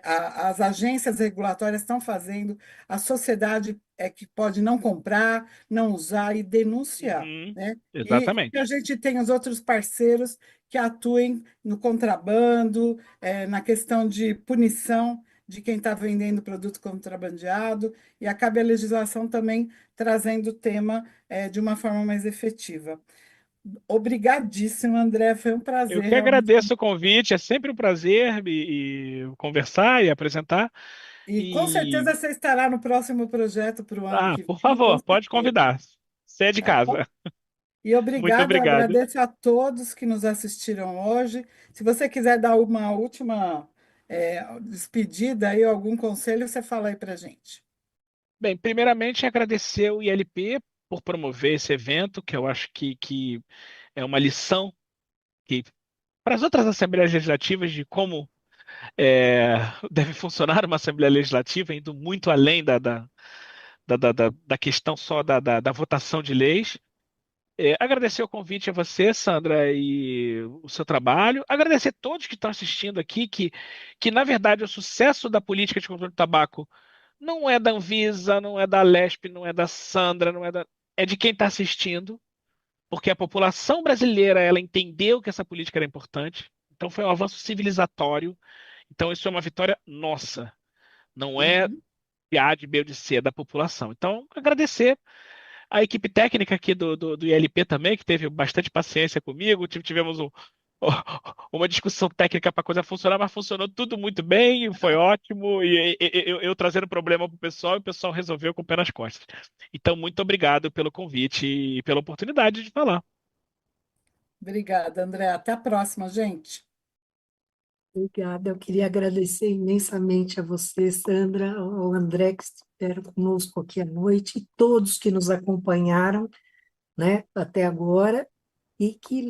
as agências regulatórias estão fazendo, a sociedade é que pode não comprar, não usar e denunciar, Uhum. né? E que a Exatamente. gente tem os outros parceiros que atuem no contrabando, na questão de punição de quem está vendendo produto contrabandeado, e acabe a legislação também trazendo o tema, de uma forma mais efetiva. Obrigadíssimo, André, foi um Eu prazer que realmente. agradeço o convite, é sempre um prazer conversar e apresentar. E com E, certeza você estará no próximo projeto para o ano que por vem, com favor, pode certeza. convidar. Você é de Tá bom? casa. E Muito obrigado, eu obrigado. agradeço a todos que nos assistiram hoje. Se você quiser dar uma última despedida aí, algum conselho, você fala aí para gente. Bem, primeiramente agradecer o ILP por promover esse evento, que eu acho que é uma lição que, para as outras assembleias legislativas de como é, deve funcionar uma Assembleia Legislativa, indo muito além da questão só da votação de leis. Agradecer o convite a você, Sandra, e o seu trabalho. Agradecer a todos que estão assistindo aqui, que na verdade o sucesso da política de controle do tabaco não é da Anvisa, não é da Lesp, não é da Sandra, é de quem está assistindo, porque a população brasileira ela entendeu que essa política era importante. Então foi um avanço civilizatório. Então isso é uma vitória nossa, não é Uhum. de A, de B ou de C, é da população. Então, agradecer a equipe técnica aqui do ILP também, que teve bastante paciência comigo. Tivemos uma discussão técnica para a coisa funcionar, mas funcionou tudo muito bem, foi ótimo. Eu trazendo problema para o pessoal e o pessoal resolveu com o pé nas costas. Então, muito obrigado pelo convite e pela oportunidade de falar. Obrigada, André. Até a próxima, gente. Obrigada. Eu queria agradecer imensamente a você, Sandra, ao André, que estiveram conosco aqui à noite, e todos que nos acompanharam, né, até agora, e que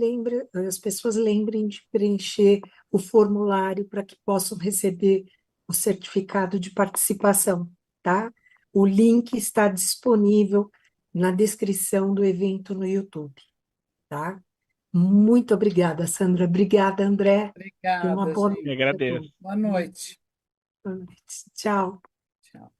as pessoas lembrem de preencher o formulário para que possam receber o certificado de participação, tá? O link está disponível na descrição do evento no YouTube, tá? Muito obrigada, Sandra. Obrigada, André. Tenha uma Obrigada, boa Me noite gente. a todos. agradeço. Boa noite. Boa noite. Tchau. Tchau.